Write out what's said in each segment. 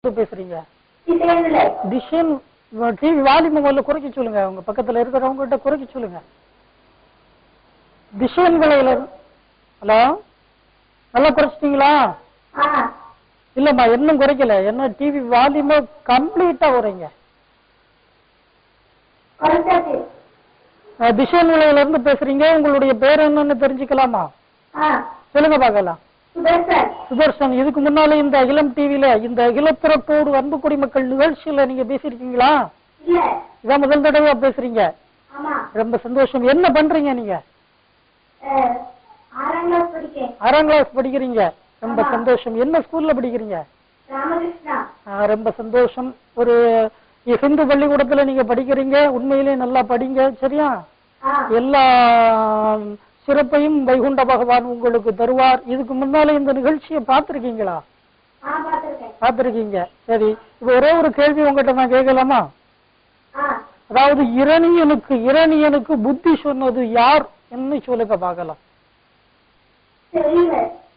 பேசுறீங்க? டிஷன் TV volume முதல்ல குறைக்க சொல்லுங்க. உங்க பக்கத்துல இருக்கிறவங்க கிட்ட குறைக்க சொல்லுங்க. டிஷன் விலையில ஹலோ, நல்லா குறைச்சிட்டீங்களா? இல்லம்மா, இன்னும் குறைக்கல. என்ன டிவி வால்யூம் கம்ப்ளீட்டா குறைங்க. டிஷன் விலையில இருந்து பேசுறீங்க. உங்களுடைய பேர் என்னன்னு தெரிஞ்சுக்கலாமா? சொல்லுங்க பார்க்கலாம். சுதர்சன், இதுக்கு முன்னால இந்த அகிலம் டிவில இந்த அகிலத்திரத்தோடு அன்பு குடிமக்கள் நிகழ்ச்சியில நீங்க பேசிருக்கீங்களா? இதான் முதல் தடவை பேசுறீங்க. ரொம்ப சந்தோஷம். என்ன பண்றீங்க நீங்க? 6ஆம் கிளாஸ் படிக்கிறீங்க. ரொம்ப சந்தோஷம். என்ன ஸ்கூல்ல படிக்கிறீங்க? ரொம்ப சந்தோஷம். ஒரு ஹிந்து பள்ளிக்கூடத்துல நீங்க படிக்கிறீங்க. உண்மையிலே நல்லா படிங்க, சரியா? எல்லா சிறப்பையும் வைகுண்ட பகவான் உங்களுக்கு தருவார். இதுக்கு முன்னால இந்த நிகழ்ச்சியை பார்த்திருக்கீங்களா? பார்த்திருக்கீங்க. சரி, இப்ப ஒரே ஒரு கேள்வி உங்ககிட்ட நான் கேட்கலாமா? அதாவது இரணியனுக்கு புத்தி சொன்னது யார் என்ன சொல்லுங்க பார்க்கலாம்.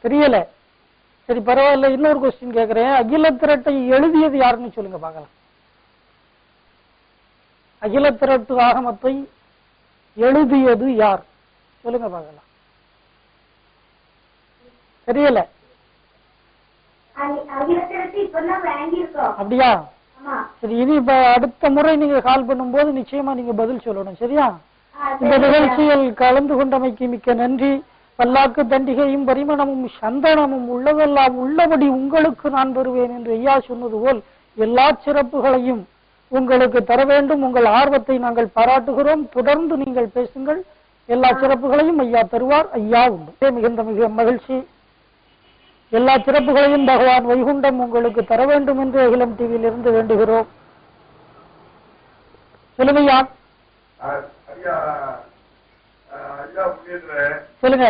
தெரியல. சரி, பரவாயில்ல. இன்னொரு கொஸ்டின் கேட்கிறேன். அகில திரட்டை எழுதியது யாருன்னு சொல்லுங்க பார்க்கலாம். அகில திரட்டு ஆகமத்தை எழுதியது யார் சொல்லுங்க பார்க்கலாம். தெரியல. அப்படியா? சரி, இனி இப்ப அடுத்த முறை நீங்க கால் பண்ணும்போது நிச்சயமா நீங்க பதில் சொல்லணும், சரியா? இந்த நிகழ்ச்சியில் கலந்து கொண்டமைக்கு மிக்க நன்றி. பல்லாக்கு தண்டிகையும் பரிமணமும் சந்தனமும் உள்ளதெல்லாம் உள்ளபடி உங்களுக்கு நான் வருவேன் என்று ஐயா சொன்னது போல் எல்லா சிறப்புகளையும் உங்களுக்கு தர வேண்டும். உங்கள் ஆர்வத்தை நாங்கள் பாராட்டுகிறோம். தொடர்ந்து நீங்கள் பேசுங்கள். எல்லா சிறப்புகளையும் ஐயா தருவார். ஐயா உண்டு. மிக மகிழ்ச்சி. எல்லா சிறப்புகளையும் பகவான் வைகுண்டம் உங்களுக்கு தர வேண்டும் என்று அகிலம் டிவியில் இருந்து வேண்டுகிறோம். சொல்லுங்கய்யா. சொல்லுங்க.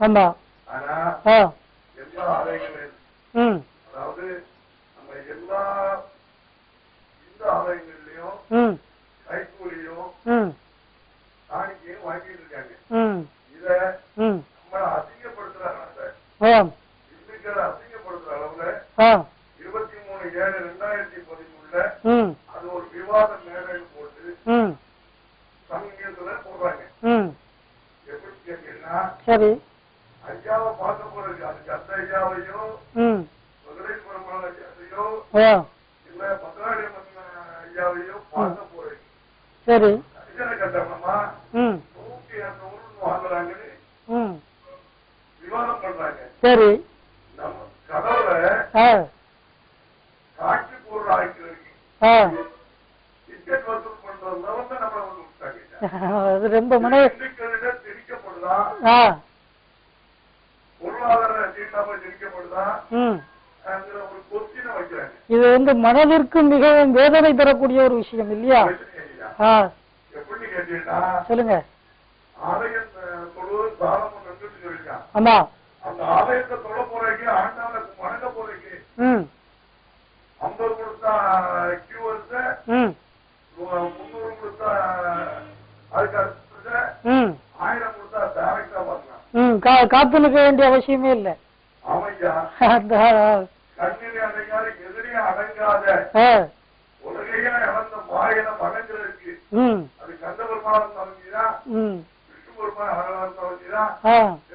ஆமா. அதாவது நம்ம எல்லா இந்த ஆலயங்கள்லயும் கைக்கூலியும் காணிக்கையும் வாங்கிட்டு இருக்காங்க. இத நம்மள அசிங்கப்படுத்துறாங்க. இந்துக்களை அசிங்கப்படுத்துற அளவுல 23/7/2013 அது ஒரு விவாத மேடையில் போட்டு சமீபத்துல போடுறாங்க. எப்படி கேட்டீங்கன்னா, சரி, ஐயாவை பார்க்க போறது அது கத்த ஐயாவையோ மதுரை பெருமாள் ஐயாவையோ இல்ல மதுராடி ஐயாவையோ பார்க்க போறது. சரி, அர்ச்சனை கட்டணமா 100 வாங்குறாங்கன்னு விவாதம் பண்றாங்க. சரி, நம்ம கடவுளை காட்சி பொருள் ஆக்கிருக்கு டிக்கெட் வசூல் பண்றதுனால நம்மளை வந்து விட்டாங்க. ரொம்ப இந்துக்களிட திணிக்கப்படுதா, பொருளாதார சீட்டாம திணிக்கப்படுதா ஒரு கொஸ்டினை வைக்கிறாங்க. இது மனதிற்கு மிகவும் வேதனை தரக்கூடிய ஒரு விஷயம் இல்லையா? எப்படி கேட்டீங்கன்னா, சொல்லுங்க. ஆலயம் தொழு தானம் சொல்லிருக்கான். ஆமா. அந்த ஆலயத்தை தொழ போறதுக்கு ஆண்டாள வணங்க போறதுக்கு 50 கொடுத்தா கியூ வருஷ 300 கொடுத்தா அதுக்கு அடுத்த 1000 கொடுத்தா டைரக்டா பார்க்கலாம். காத்து நிற்க வேண்டிய அவசியமே இல்லை. ஆமையா, கண்ணிலே அடங்காத எதிரே அடங்காத உலகையே இழந்த மாயனம் அடங்குறதுக்கு அது கந்த பெருமானம் தலைஞ்சுதான், விஷ்ணு பெருமான அழகான தலைஞ்சுதான்,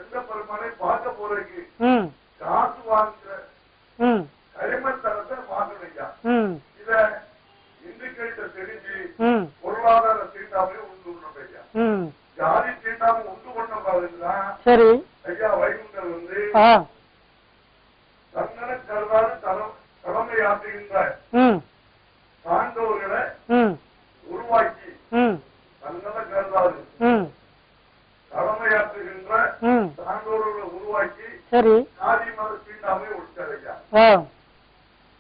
எந்த பெருமானை பார்க்க போறதுக்கு காசு வாங்குற களிமத்தனத்தை வாங்கலையா. இத இந்துக்கிட்ட தெரிஞ்சு பொருளாதார சீட்டாமே உண்டு பண்ணையா, ஜாதி சீட்டாம உண்டு பண்ணக்கூடாதுதான். சரி ஐயா வைகுண்டர் வந்து தன்னன கருதாது தலைமையாற்றுகின்ற சான்றோர்களை உருவாக்கி தன்னன கருதாது தலைமையாற்றுகின்ற சான்றோர்களை உருவாக்கி ஜாதி மத சீட்டாமே ஒழிச்சாரையா.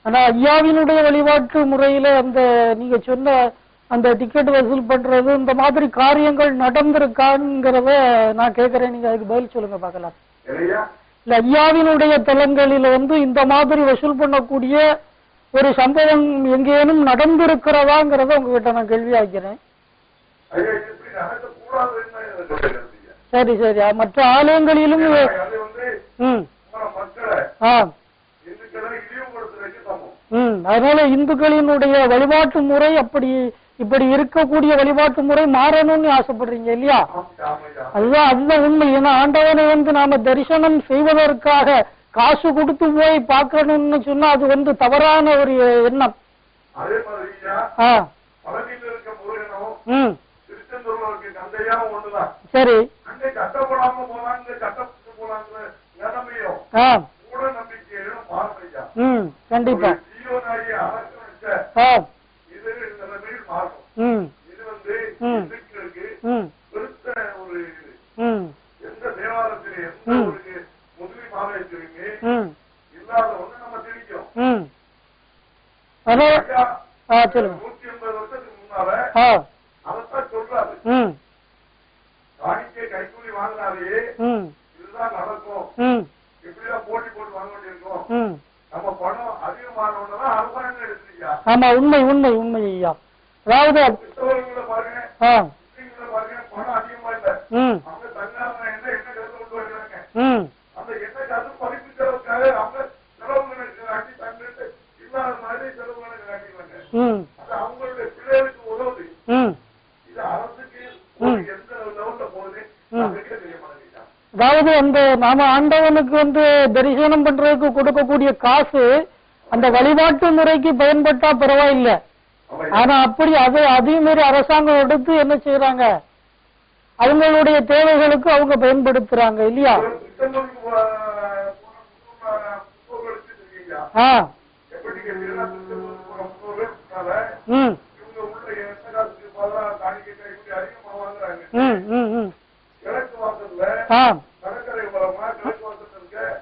ஆனா ஐயாவினுடைய வழிபாட்டு முறையில அந்த நீங்க சொன்ன அந்த டிக்கெட் வசூல் பண்றது இந்த மாதிரி காரியங்கள் நடந்திருக்காங்கிறத நான் கேட்கிறேன். நீங்க அதுக்கு பதில் சொல்லுங்க பார்க்கலாம். இல்ல ஐயாவினுடைய தலங்களில இந்த மாதிரி வசூல் பண்ணக்கூடிய ஒரு சம்பவம் எங்கேனும் நடந்திருக்கிறதாங்கிறத உங்ககிட்ட நான் கேள்வி ஆக்கிறேன். சரி சரி. மற்ற ஆலயங்களிலும் அதனால இந்துக்களினுடைய வழிபாட்டு முறை இப்படி இருக்கக்கூடிய வழிபாட்டு முறை மாறணும்னு ஆசைப்படுறீங்க இல்லையா? அதுதான் உண்மை. ஏன்னா ஆண்டவனை நாம தரிசனம் செய்வதற்காக காசு கொடுத்து போய் பார்க்கணும்னு சொன்னா அது தவறான ஒரு எண்ணம். சரி. கண்டிப்பா. ஆமா, உண்மை உண்மை உண்மை ஐயா. அதாவது அதாவது நாம ஆண்டவனுக்கு தரிசனம் பண்றதுக்கு கொடுக்கக்கூடிய காசு அந்த வழிபாட்டு முறைக்கு பயன்பட்டா பரவாயில்லை. ஆனா அப்படி அதே மாதிரி அரசாங்கம் எடுத்து என்ன செய்யறாங்க, அவங்களுடைய தேவைகளுக்கு அவங்க பயன்படுத்துறாங்க இல்லையா?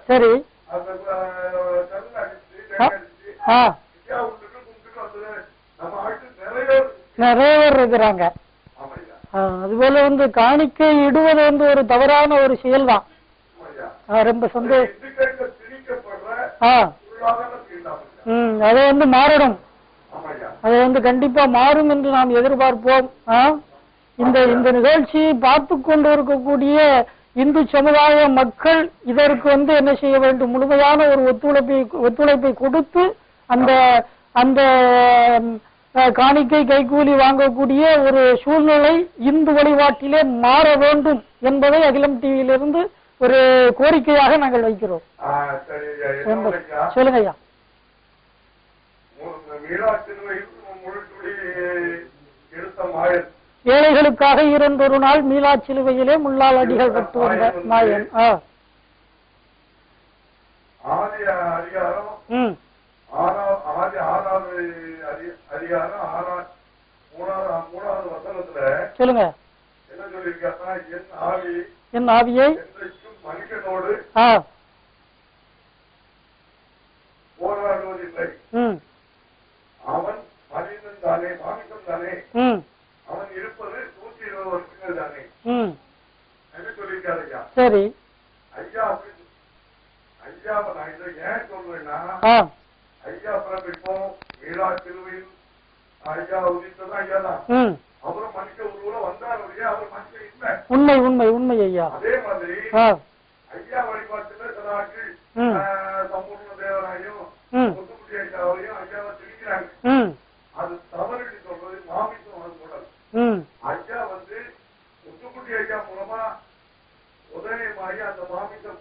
சரி. நிறைய பேர் இருக்கிறாங்க. அதுபோல காணிக்கை இடுவது ஒரு தவறான ஒரு செயல் தான். ரொம்ப சந்தோஷம். அதை மாறணும். அது கண்டிப்பா மாறும் என்று நாம் எதிர்பார்ப்போம். இந்த நிகழ்ச்சி பார்த்து கொண்டு இருக்கக்கூடிய இந்து சமுதாய மக்கள் இதற்கு என்ன செய்ய வேண்டும், முழுமையான ஒரு ஒத்துழைப்பை கொடுத்து அந்த காணிக்கை கைக்கூலி வாங்கக்கூடிய ஒரு சூழ்நிலை இந்து வழிபாட்டிலே மாற வேண்டும் என்பதை அகிலம் டிவியிலிருந்து ஒரு கோரிக்கையாக நாங்கள் வைக்கிறோம். சொல்லுங்க ஐயா. ஏழைகளுக்காக 2 நாள் மீளா சிலுவையிலே முள்ளால் அடிகள் கட்டு வந்த மாயன். சொல்லுங்க. என் ஆவியை மனுஷனோடு போராடுவதில்லை. அவன் மனிதன் தானே, மாமிசம் தானே, அவன் இருப்பது 120 வருஷங்கள் தானே என்ன சொல்லியிருக்காரு ஐயா. சரி ஐயா. ஐயாவை நான் இதை ஏன் சொல்றேன்னா, ஐயா பிறப்பிப்போம் மீளா சிலுவையில் ஐயா உதித்ததான் ஐயா தான். அவரும் மனுஷ உருவ வந்தார். அவர் மனுஷன் இல்லை. உண்மை உண்மை உண்மை ஐயா. அதே மாதிரி ஐயா வழிபாட்டுல சில ஆட்கள் சம்பூர்ண தேவராயும் முத்துக்குட்டி ஐயாவையும் ஐயாவை திணிக்கிறாங்க. அது தவறு சொல்றது மாமிசம் கூடாது. ஐயா முத்துக்குட்டி ஐயா மூலமா உதயமாகி அந்த மாமிசம்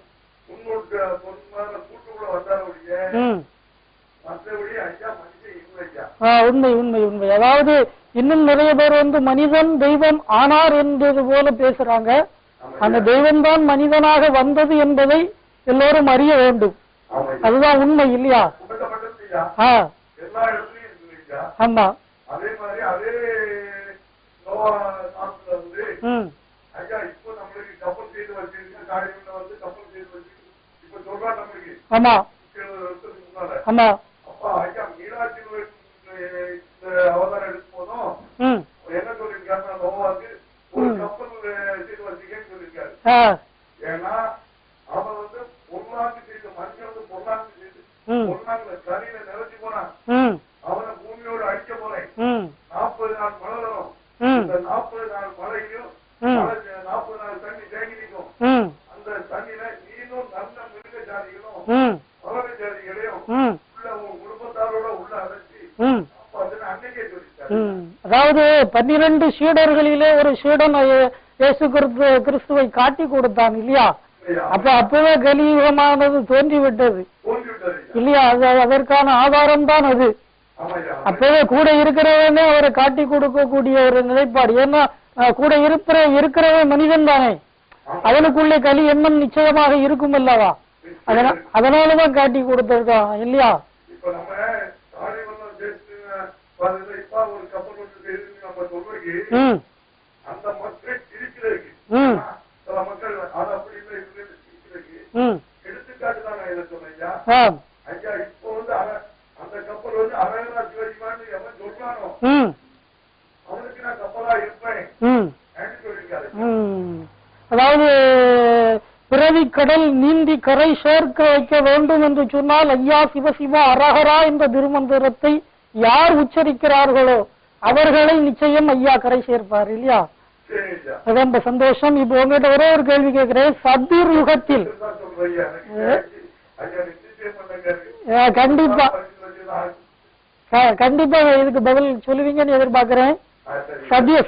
கூட்டுக்குள்ள வந்தாருடைய மற்றபடி ஐயா மனுஷன் இல்லை ஐயா. உண்மை உண்மை உண்மை. அதாவது இன்னும் நிறைய பேர் மனிதன் தெய்வம் ஆனார் என்பது போல பேசுறாங்க. அந்த தெய்வம் தான் மனிதனாக வந்தது என்பதை எல்லோரும் அறிய வேண்டும். அதுதான் உண்மை இல்லையா? ஆமா. அதே மாதிரி அதே ஐயா இப்போ நம்மளுக்கு கப்பல் செய்து வச்சிருக்கு, காரியங்கள் கப்பல் செய்து வச்சிருக்கு. இப்ப சொல்றா நம்மளுக்கு. ஆமா 70 வருஷத்துக்கு முன்னால. ஆமா. அப்பா ஐயா மீனாட்சி அவதாரம் எடுக்கும் போதும் என்ன சொல்லிருக்காரு, நோவாக்கு ஒரு கப்பல் செய்து வச்சிருக்கேன்னு சொல்லியிருக்காரு. ஏன்னா அவன் பொருளாக்கு செய்து மனுஷன் பொருளாக்கு செய்து பொருளாக்குல கரையில நிறைஞ்சு போனான். நாள் மழை வரும். இந்த 40 நாள் மழையும் 40 நாள் தண்ணி தேங்கி நிற்கும். அந்த தண்ணியில நீனும் நல்ல மிருக ஜாதிகளும் பறவை ஜாதிகளையும் உள்ள உன் குடும்பத்தாரோட உள்ள அழைச்சி அன்னைக்கே சொல்லிட்டாரு. அதாவது 12 சீடர்களிலே ஒரு சீடன் இயேசு கிறிஸ்துவை காட்டி கொடுத்தான் இல்லையா? அப்பவே கலியுகமானது தோன்றிவிட்டது இல்லையா? அதற்கான ஆதாரம் தான் அது. அப்பவே கூட இருக்கிறவனே அவரை காட்டி கொடுக்கக்கூடிய ஒரு நிலைப்பாடு. ஏன்னா கூட இருக்கிறவன் மனிதன் தானே, அவனுக்குள்ளே கலி எண்ணம் நிச்சயமாக இருக்கும் அல்லவா? அதனாலதான் காட்டி கொடுத்திருக்கான் இல்லையா? எடுத்துக்காட்டு தான் நான் இதை சொன்னேன். ஐயா இப்போ வந்து அந்த கப்பல் வந்து அரகரா சிவஜிமான்னு எவன் சொல்றானோ அவனுக்கு நான் கப்பலா இருப்பேன் சொல்லிருக்காரு. அதாவது பிறவி கடல் நீந்தி கரை சேர்க்க வைக்க வேண்டும் என்று சொன்னால் ஐயா சிவசிவா அரகரா என்ற திருமந்திரத்தை யார் உச்சரிக்கிறார்களோ அவர்களை நிச்சயம் ஐயா கரை சேர்ப்பார் இல்லையா? ரொம்ப சந்தோஷம். இப்ப உங்ககிட்ட ஒரே ஒரு கேள்வி கேட்கிறேன். சதீர் யுகத்தில் கண்டிப்பா கண்டிப்பா இதுக்கு பதில் சொல்லுவீங்கன்னு எதிர்பார்க்கிறேன்.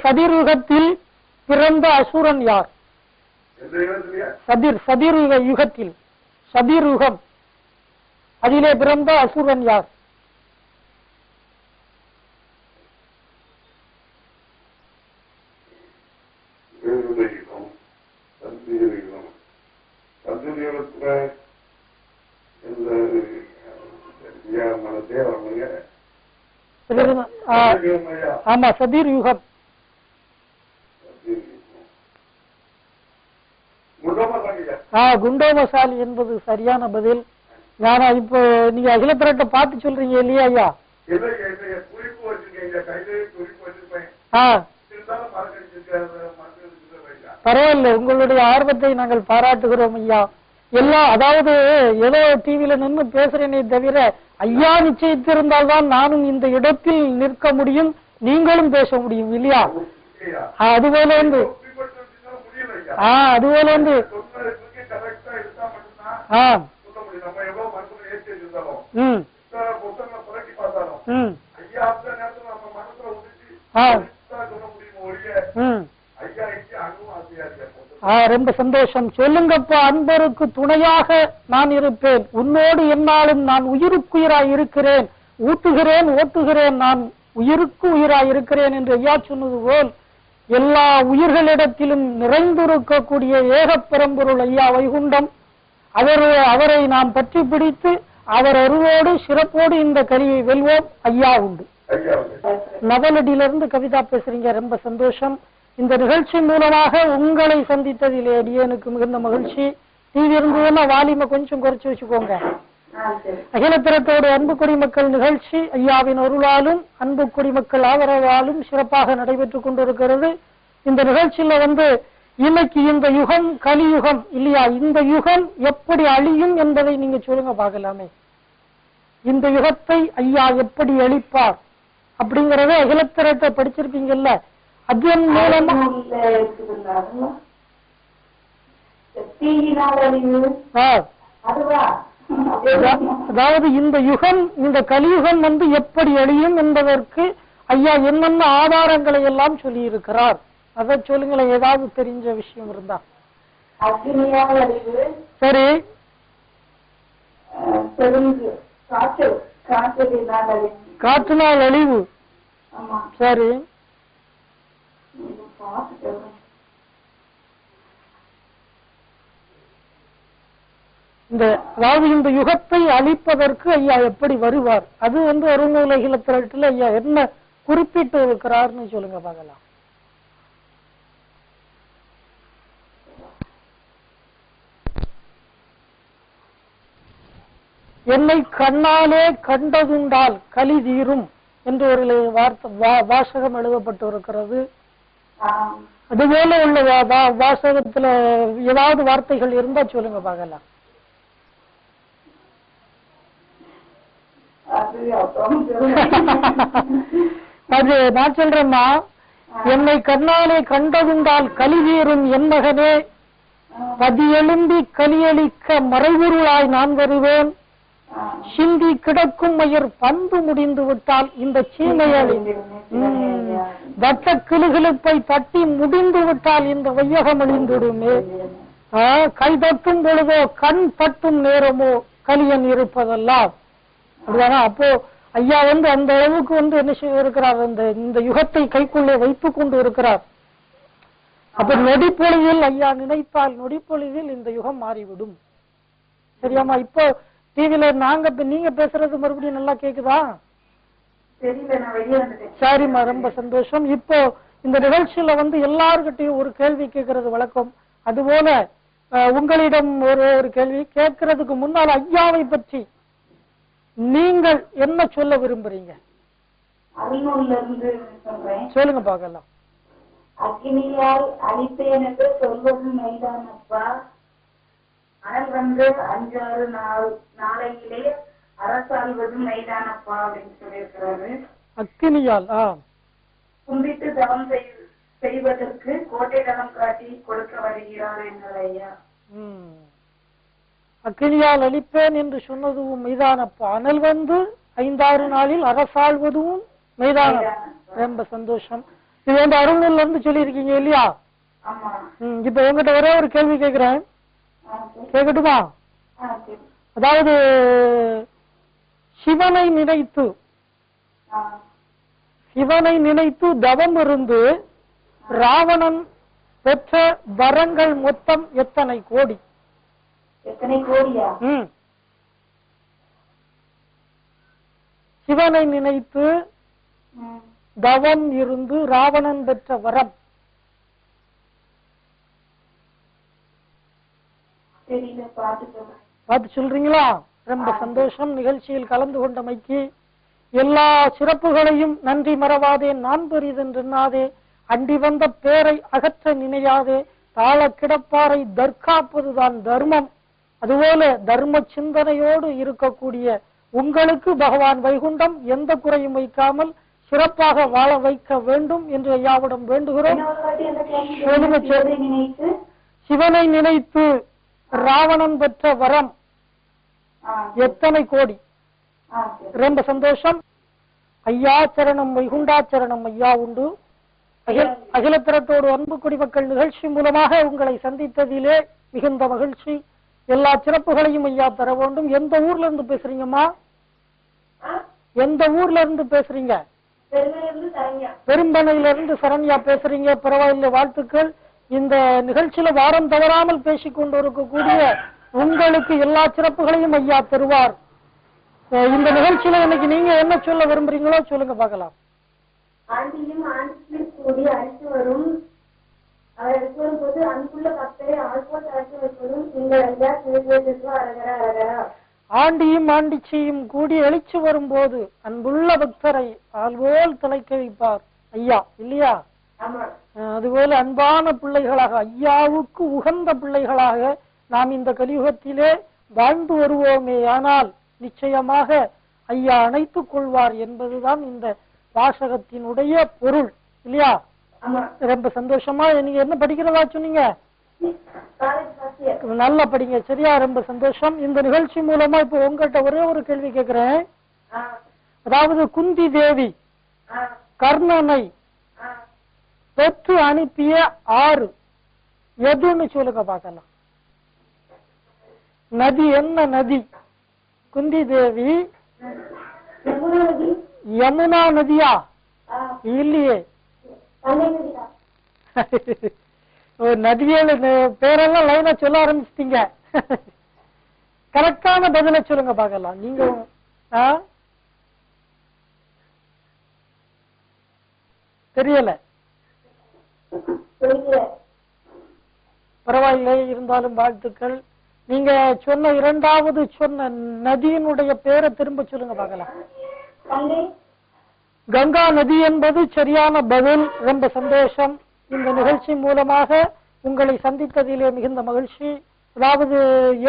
சதீர் யுகத்தில் பிறந்த அசுரன் யார்? சதீர் யுகத்தில் சதீர் யுகம் அதிலே பிறந்த அசுரன் யார்? ஆமா, சதீர் யுகம். குண்டோமசாலி என்பது சரியான பதில். நானா இப்போ நீங்க அகில திரட்ட பார்த்து சொல்றீங்க இல்லையா ஐயா? பரவாயில்ல, உங்களுடைய ஆர்வத்தை நாங்கள் பாராட்டுகிறோம் ஐயா. எல்லாம் அதாவது ஏதோ டிவியில நின்று பேசுறேனே தவிர ஐயா நிச்சயித்திருந்தால் தான் நானும் இந்த இடத்தில் நிற்க முடியும், நீங்களும் பேச முடியும் இல்லையா? அதுபோல வந்து அதுபோல வந்து ரொம்ப சந்தோஷம். சொல்லுங்கப்பா, அன்பருக்கு துணையாக நான் இருப்பேன், உன்னோடு என்னாலும் நான் உயிருக்குயிராய் இருக்கிறேன், ஊட்டுகிறேன் ஓட்டுகிறேன், நான் உயிருக்கு உயிராய் இருக்கிறேன் என்று ஐயா சொன்னது போல் எல்லா உயிர்களிடத்திலும் நிறைந்திருக்கக்கூடிய ஏகப்பெரும்பொருள் ஐயா வைகுண்டம், அவரை நாம் பற்றி பிடித்து அவர் அருளோடு சிறப்போடு இந்த கலியை வெல்வோம். ஐயா உண்டு. நவலடியிலிருந்து கவிதா பேசுறீங்க, ரொம்ப சந்தோஷம். இந்த நிகழ்ச்சி மூலமாக உங்களை சந்தித்ததிலே அடியேனுக்கு மிகுந்த மகிழ்ச்சி. டிவி இருந்ததுன்னா வாலிமை கொஞ்சம் குறைச்சு வச்சுக்கோங்க. அகில திரட்டோடு அன்பு குடிமக்கள் நிகழ்ச்சி ஐயாவின் அருளாலும் அன்பு குடிமக்கள் ஆதரவாலும் சிறப்பாக நடைபெற்றுக் கொண்டிருக்கிறது. இந்த நிகழ்ச்சியில வந்து இன்னைக்கு இந்த யுகம் கலியுகம் இல்லையா, இந்த யுகம் எப்படி அழியும் என்பதை நீங்க சொல்லுங்க பார்க்கலாமே. இந்த யுகத்தை ஐயா எப்படி அழிப்பார் அப்படிங்கறத அகில திரட்டை படிச்சிருப்பீங்கல்ல, அதன் மூலமா அதாவது இந்த யுகம் இந்த கலியுகம் வந்து எப்படி அழியும் என்பதற்கு ஐயா என்னென்ன ஆதாரங்களை எல்லாம் சொல்லி இருக்கிறார், அதை சொல்லுங்களேன். ஏதாவது தெரிஞ்ச விஷயம் இருந்தா. சரி, காற்றினால் அழிவு. சரி, இந்த அதாவது இந்த யுகத்தை அழிப்பதற்கு ஐயா எப்படி வருவார், அது வந்து அருள்நூல் அகில திரட்டில் ஐயா என்ன குறிப்பிட்டு இருக்கிறார்னு சொல்லுங்க பார்க்கலாம். என்னை கண்ணாலே கண்டதுண்டால் கலி தீரும் என்று ஒரு வாசகம் எழுதப்பட்டு இருக்கிறது. அதுபோல உள்ள வாசகத்துல ஏதாவது வார்த்தைகள் இருந்தா சொல்லுங்க பார்க்கலாம். அது நான் சொல்றேம்மா, என்னை கண்ணாலே கண்டதுண்டால் கலிதீரும் என் மகனே, பதியெழும்பி கலியளிக்க மறைவுருளாய் நான் வருவேன். சிந்தி கிடக்கும் மயிர் பந்து முடிந்து விட்டால் இந்த சீமையளி வட்ட கிளுகிழுப்பை தட்டி முடிந்து விட்டால் இந்த வையகம் அழிந்துடுமே. கை தட்டும் பொழுதோ கண் தட்டும் நேரமோ கலியன் இருப்பதெல்லாம். அப்படிதானா? அப்போ ஐயா அந்த அளவுக்கு என்ன செய்ய இருக்கிறார், இந்த யுகத்தை கைக்குள்ளே வைத்துக் கொண்டு இருக்கிறார். அப்ப நொடிப்பொழுதில் ஐயா நினைத்தால் நொடிப்பொழுதில் இந்த யுகம் மாறிவிடும். சரியாமா? இப்போ டிவில நீங்க பேசுறது மறுபடியும் நல்லா கேக்குதா? சரிம்மா, ரொம்ப சந்தோஷம். இப்போ இந்த நிகழ்ச்சியில எல்லார்கிட்டையும் ஒரு கேள்வி கேட்கறது வழக்கம். அதுபோல உங்களிடம் ஒரு கேள்வி கேட்கறதுக்கு முன்னால் ஐயாவை பற்றி நீங்கள் என்ன சொல்ல விரும்புறீங்க? சொல்லுங்க பார்க்கலாம். அக்கினியால் அழிப்பேன் என்று சொல்வது மைதானப்பா, அனல் 5-6 நாளையிலே அரசாள்வது மைதானப்பா அப்படின்னு சொல்லியிருக்கிறாரு. அக்கினியால் கும்பிட்டு தவம் செய்வதற்கு கோட்டை தளம் காட்டி கொடுக்க வருகிறார் என்கிறார் ஐயா. அக்கினியால் அழிப்பேன் என்று சொன்னதும் மெய்தானப்பா, அனல் 5-6 நாளில் அரசாள்வதும் மெய்தானம். ரொம்ப சந்தோஷம். இது அருள்நூல்ல இருந்து சொல்லி இருக்கீங்க இல்லையா? இப்ப உங்ககிட்ட ஒரே ஒரு கேள்வி கேட்கிறேன், கேட்கட்டுமா? அதாவது சிவனை நினைத்து தவம் இருந்து ராவணன் பெற்ற வரங்கள் மொத்தம் எத்தனை கோடி? சிவனை நினைத்து தவம் இருந்து ராவணன் பெற்ற வரம் பார்த்து சொல்றீங்களா? ரொம்ப சந்தோஷம். நிகழ்ச்சியில் கலந்து கொண்டமைக்கு எல்லா சிறப்புகளையும் நன்றி மறவாதே, நான் பெரிதென்றே அண்டி வந்த பேரை அகற்ற நினையாதே, தாழ கிடப்பாரை தற்காப்பதுதான் தர்மம். அதுபோல தர்ம சிந்தனையோடு இருக்கக்கூடிய உங்களுக்கு பகவான் வைகுண்டம் எந்த குறையும் வைக்காமல் சிறப்பாக வாழ வைக்க வேண்டும் என்று ஐயாவிடம் வேண்டுகிறோம். சிவனை நினைத்து ராவணன் பெற்ற வரம் எத்தனை கோடி? ரொம்ப சந்தோஷம். ஐயா சரணம், வைகுண்டாச்சரணம். ஐயா உண்டு. அகிலத்திரத்தோடு அன்பு குடிமக்கள் நிகழ்ச்சி மூலமாக உங்களை சந்தித்ததிலே மிகுந்த மகிழ்ச்சி. எல்லா சிறப்புகளையும் ஐயா தர வேண்டும். எந்த ஊர்ல இருந்து பேசுறீங்கம்மா? எந்த ஊர்ல இருந்து பேசுறீங்க? பெரும்பனையிலிருந்து சரண்யா பேசுறீங்க. பரவாயில்லை, வாழ்த்துக்கள். இந்த நிகழ்ச்சியில வாரம் தவறாமல் பேசிக் கொண்டு இருக்கக்கூடிய உங்களுக்கு எல்லா சிறப்புகளையும் ஐயா தருவார். இந்த நிகழ்ச்சியில இன்னைக்கு நீங்க என்ன சொல்ல விரும்புறீங்களோ சொல்லுங்க பார்க்கலாம். கூடி அழைத்து வரும் அவருக்கு வரும்போது அன்புள்ள பக்தரை ஆழ்போல் அழைத்து வைப்பதும் நீங்கள் ஐயா சிவஜேசுக்கு அரகரா அரகரா. ஆண்டியும் ஆண்டிச்சியும் கூடி எழுச்சி வரும்போது அன்புள்ள பக்தரை ஆள்போல் தலைக்க வைப்பார் ஐயா, இல்லையா? அதுபோல அன்பான பிள்ளைகளாக, ஐயாவுக்கு உகந்த பிள்ளைகளாக நாம் இந்த கலியுகத்திலே வாழ்ந்து வருவோமே. ஆனால் நிச்சயமாக ஐயா அணைத்துக் கொள்வார் என்பதுதான் இந்த வாசகத்தினுடைய பொருள், இல்லையா? ரொம்ப சந்தோஷமா. நீங்க என்ன படிக்கிறதா சொன்னீங்க? நல்லா படிங்க, சரியா? ரொம்ப சந்தோஷம். இந்த நிகழ்ச்சி மூலமா இப்ப உங்கள்கிட்ட ஒரே ஒரு கேள்வி கேட்கிறேன். அதாவது குந்தி தேவி கர்ணனை பெற்று அனுப்பிய ஆறு எதுன்னு சொல்லுங்க பார்க்கலாம். நதி என்ன நதி? குந்தி தேவி யமுனா நதியா? இல்லையே. நதியோட பேரெல்லாம் லைனா சொல்ல ஆரம்பிச்சிட்டீங்க. கரெக்டான பதில சொல்லுங்க பார்க்கலாம். நீங்க தெரியல, பரவாயில்லை, இருந்தாலும் வாழ்த்துக்கள். நீங்க சொன்ன இரண்டாவது சொன்ன நதியினுடைய பேரை திரும்ப சொல்லுங்க பார்க்கலாம். கங்கா நதி என்பது சரியான பதில். ரொம்ப சந்தோஷம். இந்த நிகழ்ச்சி மூலமாக உங்களை சந்தித்ததிலே மிகுந்த மகிழ்ச்சி. அதாவது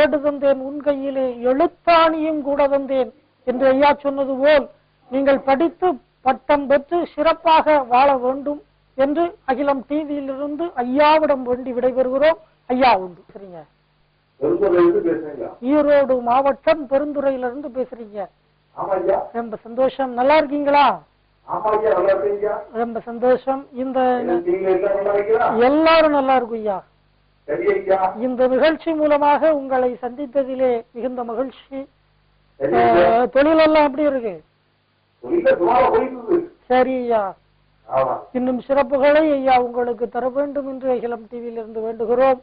ஏடு தந்தேன் உன் கையிலே எழுத்தாணியும் கூட தந்தேன் என்று ஐயா சொன்னது போல் நீங்கள் படித்து பட்டம் பெற்று சிறப்பாக வாழ வேண்டும் என்று அகிலம் டிவியிலிருந்து ஐயாவிடம் வேண்டி விடைபெறுகிறோம். ஐயா உண்டு. சரிங்க. ஈரோடு மாவட்டம் பெருந்துறையிலிருந்து பேசுறீங்க. ரொம்ப சந்தோஷம். நல்லா இருக்கீங்களா? ரொம்ப சந்தோஷம். இந்த எல்லாரும் நல்லா இருக்கும் ஐயா. இந்த நிகழ்ச்சி மூலமாக உங்களை சந்தித்ததிலே மிகுந்த மகிழ்ச்சி. தொழிலெல்லாம் எப்படி இருக்கு? சரி ஐயா, இன்னும் சிறப்புகளை ஐயா உங்களுக்கு தர வேண்டும் என்று அகிலம் டிவியிலிருந்து வேண்டுகிறோம்.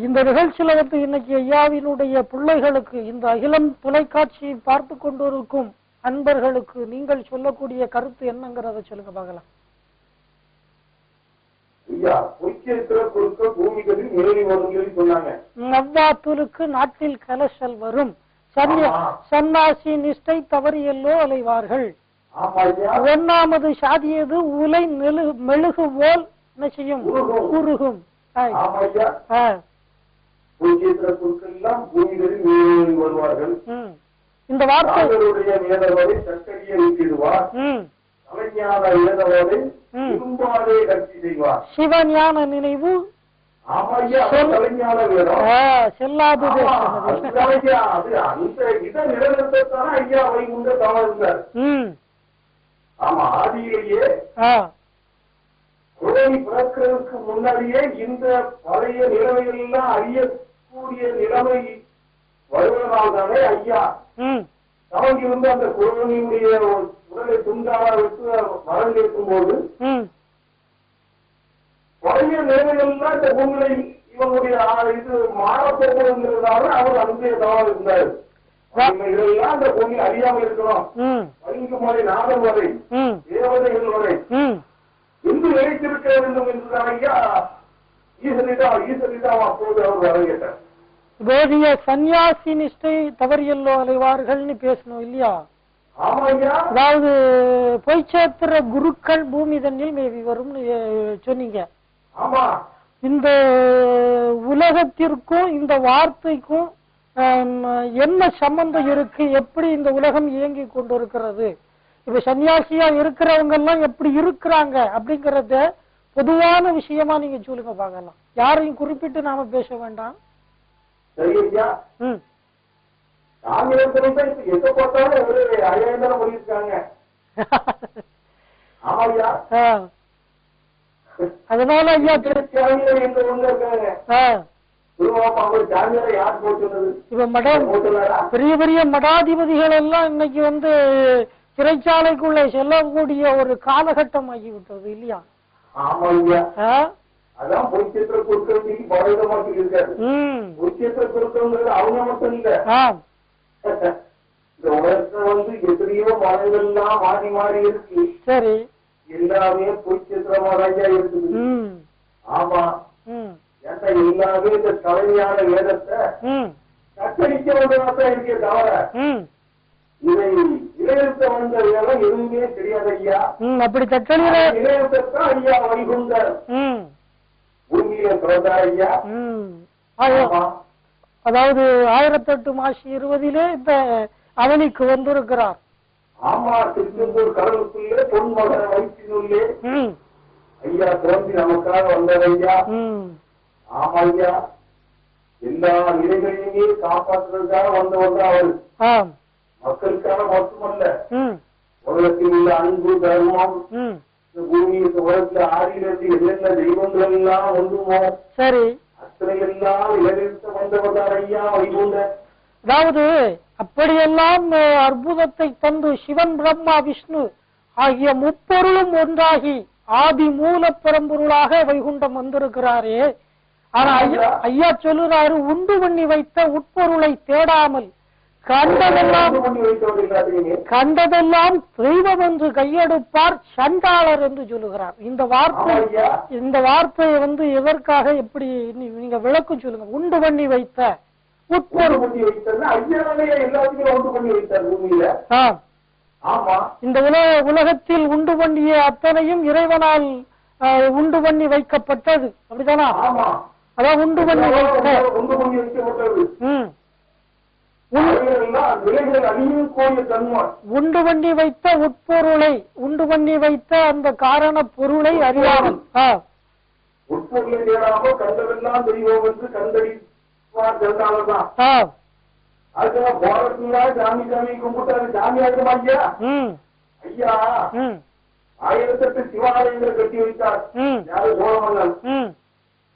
இந்த நிகழ்ச்சியில வந்து இன்னைக்கு ஐயாவினுடைய பிள்ளைகளுக்கு, இந்த அகிலம் தொலைக்காட்சியை பார்த்து கொண்டிருக்கும் அன்பர்களுக்கு நீங்கள் சொல்லக்கூடிய கருத்து என்னங்கிறத சொல்லுங்க பார்க்கலாம். நவ்வாத்துலுக்கு நாட்டில் கலசல் வரும், சன்னாசி நிஷ்டை தவறியல்லோ அலைவார்கள். ஒன்னாமது சாதியது உலை மெழுகு போல் என்ன செய்யும்? உருகும். இந்த வார்த்தை சிவஞான நினைவு செல்லாது. பிறக்கிறதுக்கு முன்னாடியே இந்த பழைய நிலைமைகள்லாம் அறியக்கூடிய நிலைமை வருவதனால் தானே ஐயா அவங்க வந்து அந்த குழந்தையுடைய உடலை துண்டாக விட்டு மரம் கேட்கும் போது பழைய நிலைமைகள்லாம் இந்த பூமியை இவங்களுடைய இது மாறப்போகிறதுங்கிறதுனால அவர் அன்பே தவறு இருந்தார். இதெல்லாம் அந்த பூமி அறியாமல் இருக்கணும். பளிங்கு மலை நாதம் வரை தேவதைகள் வரை இன்று நினைத்திருக்க வேண்டும் என்றுதான் ஐயா ஈசனிடம் அப்போது அவர் வர கேட்டார். வேதிய சன்னியாசி நிஷ்டை தவறியல்லோ அலைவார்கள்னு பேசணும் இல்லையா? அதாவது பொய்ச்சேத்திர குருக்கள் பூமி தண்ணில் மேவி வரும்னு சொன்னீங்க. இந்த உலகத்திற்கும் இந்த வார்த்தைக்கும் என்ன சம்பந்தம் இருக்கு? எப்படி இந்த உலகம் இயங்கி கொண்டிருக்கிறது? இப்ப சன்னியாசியா இருக்கிறவங்க எல்லாம் எப்படி இருக்கிறாங்க அப்படிங்கறத பொதுவான விஷயமா நீங்க சொல்லுங்க பார்க்கலாம். யாரையும் குறிப்பிட்டு நாம பேச வேண்டாம். அதனால ஐயா பெரிய பெரிய மடாதிபதிகள் எல்லாம் இன்னைக்கு வந்து சிறைச்சாலைக்குள்ளே செல்லக்கூடிய ஒரு காலகட்டம் ஆகிவிட்டது இல்லையா? அதான் பொய்ச்சேத்திர குருக்கள் பொய்ச்சேத்திர குருக்கள் அவங்க மட்டும் இல்ல. இந்த உலகத்துல வந்து எத்தனையோ மதங்கள்லாம் மாறி மாறி இருக்கு. சரி, எல்லாமே பொய்ச்சேத்திரமா தான் இருக்குது. ஆமா, ஏன்னா எல்லாமே இந்த தலைமையான வேதத்தை கட்டளிக்க வேண்டியதான் இருக்கே தவிர இதை இளையத்த வந்த வேலை எதுவுமே தெரியாது ஐயா. அப்படி இளையத்தான் ஐயா வைகுண்டர் பூமியில பிறந்தார் ஐயா. அதாவது 1820 இந்த அவனிக்கு வந்திருக்கிறார். ஆமா, திருச்செந்தூர் கடலுக்குள்ளே பொன் மகன வயிற்றினுள்ளே ஐயா தோன்றி நமக்காக வந்தார் ஐயா. ஆமா ஐயா, எல்லா நிலைகளையுமே காப்பாற்றுறதுக்காக வந்தவர் அவரு. மக்களுக்காக மட்டுமல்ல, உலகத்தில் உள்ள அன்பு தர்மம், பூமிக்கு உலகத்துல ஆதியிலிருந்து என்னென்ன தெய்வங்கள் எல்லாம் ஒன்றுமோ சரி அத்தனையெல்லாம் இலவித்த வந்தவர் ஐயா வைகுண்ட. அதாவது அப்படியெல்லாம் அற்புதத்தை தந்து சிவன் பிரம்மா விஷ்ணு ஆகிய முப்பொருளும் ஒன்றாகி ஆதி மூல பரம்பொருளாக வைகுண்டம் வந்திருக்கிறாரே. ஆனா ஐயா சொல்லுறாரு, உண்டு பண்ணி வைத்த உட்பொருளை தேடாமல் கண்டதெல்லாம் தெய்வம் என்று கையெடுப்பார் சண்டாளர் என்று சொல்லுகிறார். இந்த வார்த்தையை வந்து எதற்காக, எப்படி நீங்க விளக்கம் சொல்லுங்க. உண்டு பண்ணி வைத்த உட்பொருள் இந்த உலகத்தில் உண்டு பண்ணிய அத்தனையும் இறைவனால் உண்டு பண்ணி வைக்கப்பட்டது. அப்படித்தானா? அதான் உண்டு பண்ணி வைத்த. உண்டு பண்ணி வைத்த உட்பொருளை உண்டு பண்ணி வைத்த அந்த காரண பொருளை அறியாமல் உட்பொருளை தேடாம கண்டதெல்லாம் தெய்வம் என்று கண்டறிதான். அதுக்கு போறதுங்களா சாமி சாமி கும்பிட்டாரு சாமி ஆகுமா ஐயா? ஐயா 1008 சிவாலயங்களை கட்டி வைத்தார் யாரு சோழமன்னன்.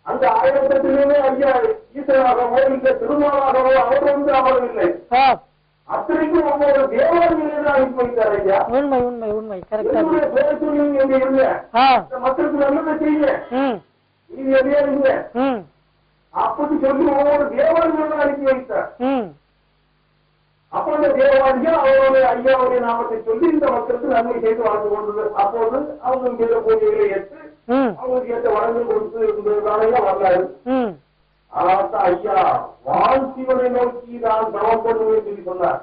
அந்த 1008லுமே ஐயா ஈசனாகவோ இல்ல திருமாலாகவோ அவர் வந்து அமரவில்லை. அத்தனைக்கும் ஒவ்வொரு தேவாலயங்களை தான் அனுப்பி வைத்தார் ஐயா. உண்மை உண்மை உண்மை பேர் சொல்லி எங்க இருங்க மக்களுக்கு நல்லதை செய்ய நீங்க எதையா இருங்க அப்படி சொல்லி ஒவ்வொரு தேவாலயங்களை அனுப்பி வைத்தார். அப்போ அந்த தேவாலயம் அவருடைய ஐயாவுடைய நாமத்தை சொல்லி இந்த மக்களுக்கு நன்மை செய்து வாழ்ந்து கொண்டது. அப்போது அவங்க மேல பூஜைகளை ஏற்று அவங்களுக்கு ஏற்ற வழங்கல் கொடுத்து இருந்ததுனாலயா வரலாறு. அதான் ஐயா வான் சிவனை நோக்கி நான் தவம் பண்ணுவேன் சொல்லி சொன்னார்.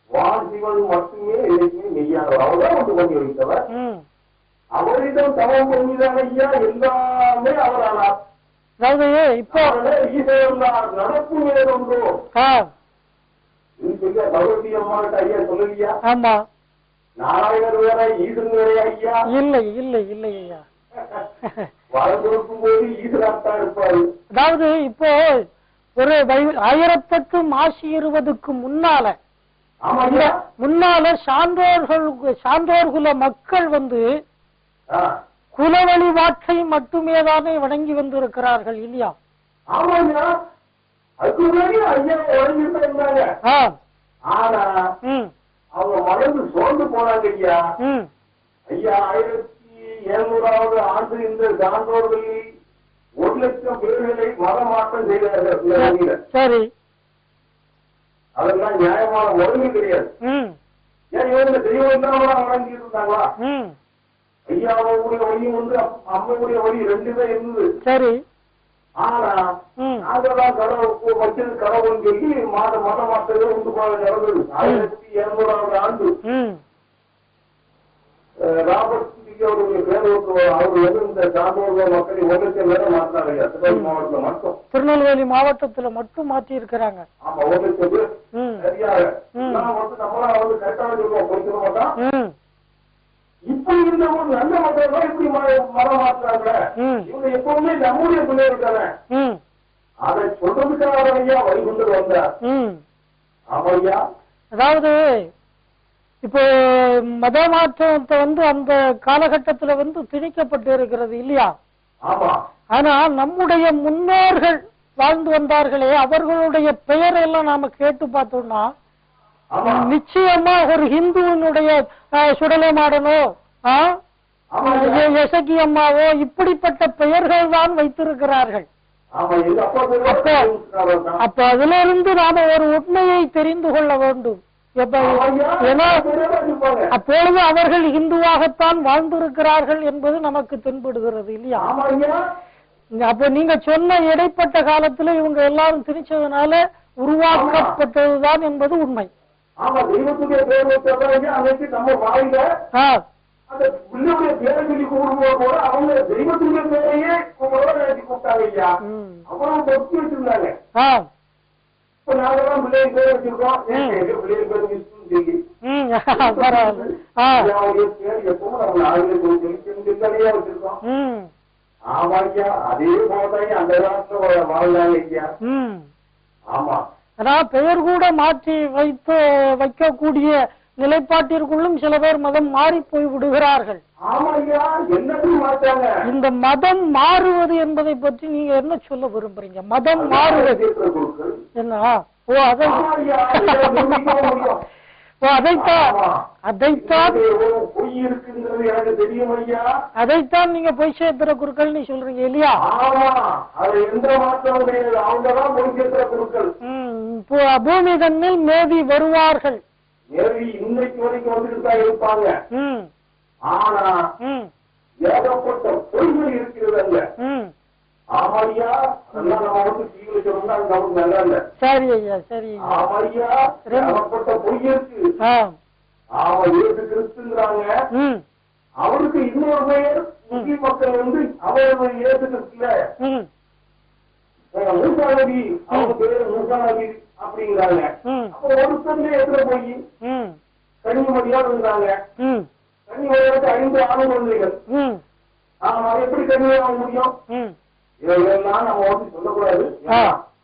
வான் சிவன் மட்டுமே என்னைக்குமே மெய்யானவர். அவர்தான் வந்து பண்ணி வைத்தவர். அவரிடம் தவம் பண்ணிதான் ஐயா எல்லாமே அவரானார். இப்போ நடப்பு வேறொன்றோ பகவதி அம்மாட்ட ஐயா சொல்லலையா? ஆமா நாராயணர் வேற ஈசன் வேற ஐயா? இல்லை இல்லை இல்லை ஐயா. வளர்ந்திருக்கும் போது ஈசனாத்தான் இருப்பாரு. அதாவது இப்போ ஒரு 1008 மாசி 20க்கு முன்னால சான்றோர்குல மக்கள் வந்து குல வழிபாட்டை மட்டுமே தானே வணங்கி வந்திருக்கிறார்கள் இல்லையா? ஆமாங்க. அதுக்கு முன்னாடி ஐயா வணங்கிட்டு இருந்தாங்க. ஆனா அவங்க மறந்து சோர்ந்து போனாங்க ஐயா. ஐயா 1700வது ஆண்டு இந்த சான்றோர்களில் 1,00,000 பேர்களை மதமாற்றம் செய்தார்கள். சரி, அதெல்லாம் நியாயமான முறையும் கிடையாது. ஏன் இவங்க தெய்வம் இல்லாமலாம் வணங்கிட்டு இருந்தாங்களா? ஐயாவுடைய வழியும் வந்து அம்மையுடைய வழி ரெண்டுதான் இருந்தது. சரி. ஆனா நாங்கதான் கடவுளுக்கு வச்சது கடவுள்னு சொல்லி மத மாற்றத்தை உண்டு போக நடந்தது. 1700வது ஆண்டு ராபர்ட் அவருடைய பேரூர் அவர் வந்து இந்த சான்றோர்கள் மக்களை 1,00,000 பேரை மாற்றினாங்க. திருநெல்வேலி மாவட்டத்துல மட்டும். திருநெல்வேலி மாவட்டத்துல மட்டும் மாற்றி இருக்கிறாங்க. ஆமா 1,00,000 பேர் சரியாக வந்து நம்மளா வந்து கரெக்டான சொல்லுவோம் போய்க்க மாட்டோம். இப்படி இருந்த ஒரு நல்ல மக்கள் இப்படி மரம் மாற்றுறாங்க. இவங்க எப்பவுமே நம்முடைய பிள்ளைகள் தானே. அதை சொல்றதுக்காக ஐயா வழிகொண்டு வந்தார். ஆமையா. அதாவது இப்போ மத மாற்றத்தை வந்து அந்த காலகட்டத்துல வந்து திணிக்கப்பட்டு இருக்கிறது இல்லையா? ஆமா. ஆனா நம்முடைய முன்னோர்கள் வாழ்ந்து வந்தார்களே அவர்களுடைய பெயரை எல்லாம் நாம கேட்டு பார்த்தோம்னா நிச்சயமா ஒரு ஹிந்துவனுடைய சுடலை மாடனோ எசகி அம்மாவோ இப்படிப்பட்ட பெயர்கள் தான் வைத்திருக்கிறார்கள். அப்ப அதுல இருந்து நாம ஒரு உண்மையை தெரிந்து கொள்ள வேண்டும். அப்பொழுது அவர்கள் இந்துவாகத்தான் வாழ்ந்திருக்கிறார்கள் என்பது நமக்கு தென்படுகிறது இல்லையா? அப்ப நீங்க சொன்ன இடைப்பட்ட காலத்துல இவங்க எல்லாரும் திணிச்சதுனால உருவாக்கப்பட்டதுதான் என்பது உண்மை. ஆமா, தெய்வத்துடைய பேர் வச்சா அன்னைக்கு நம்ம வாயில அந்த பிள்ளையுடைய பேரை சொல்லி கூடும்போது கூட அவங்க தெய்வத்துடைய பேரையே கூப்பிட்டாங்க ஐயா. அப்புறம் பொறுத்து வச்சிருந்தாங்க. இப்ப நாங்கெல்லாம் பிள்ளைய பேர் வச்சிருக்கோம். பிள்ளைய பேர் சொல்லி அவருடைய பேர் எப்பவும் நம்ம நாடுகளை சொல்லி வச்சிருக்கோம். ஆமா ஐயா, அதே போலதான் அந்த காலத்துல வாழ்ந்தாங்க ஐயா. ஆமா, அதான் பெயர் கூட மாற்றி வைக்கக்கூடிய நிலைப்பாட்டிற்குள்ளும் சில பேர் மதம் மாறி போய் விடுகிறார்கள். இந்த மதம் மாறுவது என்பதை பற்றி நீங்க என்ன சொல்ல விரும்புறீங்க? மதம் மாறுவது என்ன? அதைத்தான் நீங்க பொய் சேர்த்துற குருக்கள் சொல்றீங்க இல்லையா? பூமி தன்னில் மேவி வருவார்கள். இன்னைக்கு வரைக்கும் வந்துட்டு தான் இருப்பாங்க. ஆனா ஏகப்பட்ட பொய்கள் இருக்கிறது அங்க. ஆமாரியா, அதெல்லாம் நம்ம வந்து டிவியில சொன்னா அது நமக்கு நல்லா இல்ல. சரி ஐயா, சரி. ஆமாரியா, ஏகப்பட்ட பொய் இருக்கு. அவன் இயேசு கிறிஸ்துங்கிறாங்க. அவருக்கு இன்னொரு பெயர் முஸ்லிம் மக்கள் வந்து அவருடைய இயேசு கிறிஸ்துல மூசா நபி அவங்க பேரு மூசா நபி அப்படிங்கிறாங்க. அப்ப ஒருத்தருமே எதுல போய் கன்னிமதியா இருந்தாங்க. கன்னிமதியாவுக்கு 5 ஆண் குழந்தைகள். ஆமா, எப்படி கன்னியாக முடியும்? இதெல்லாம் நம்ம வந்து சொல்லக்கூடாது.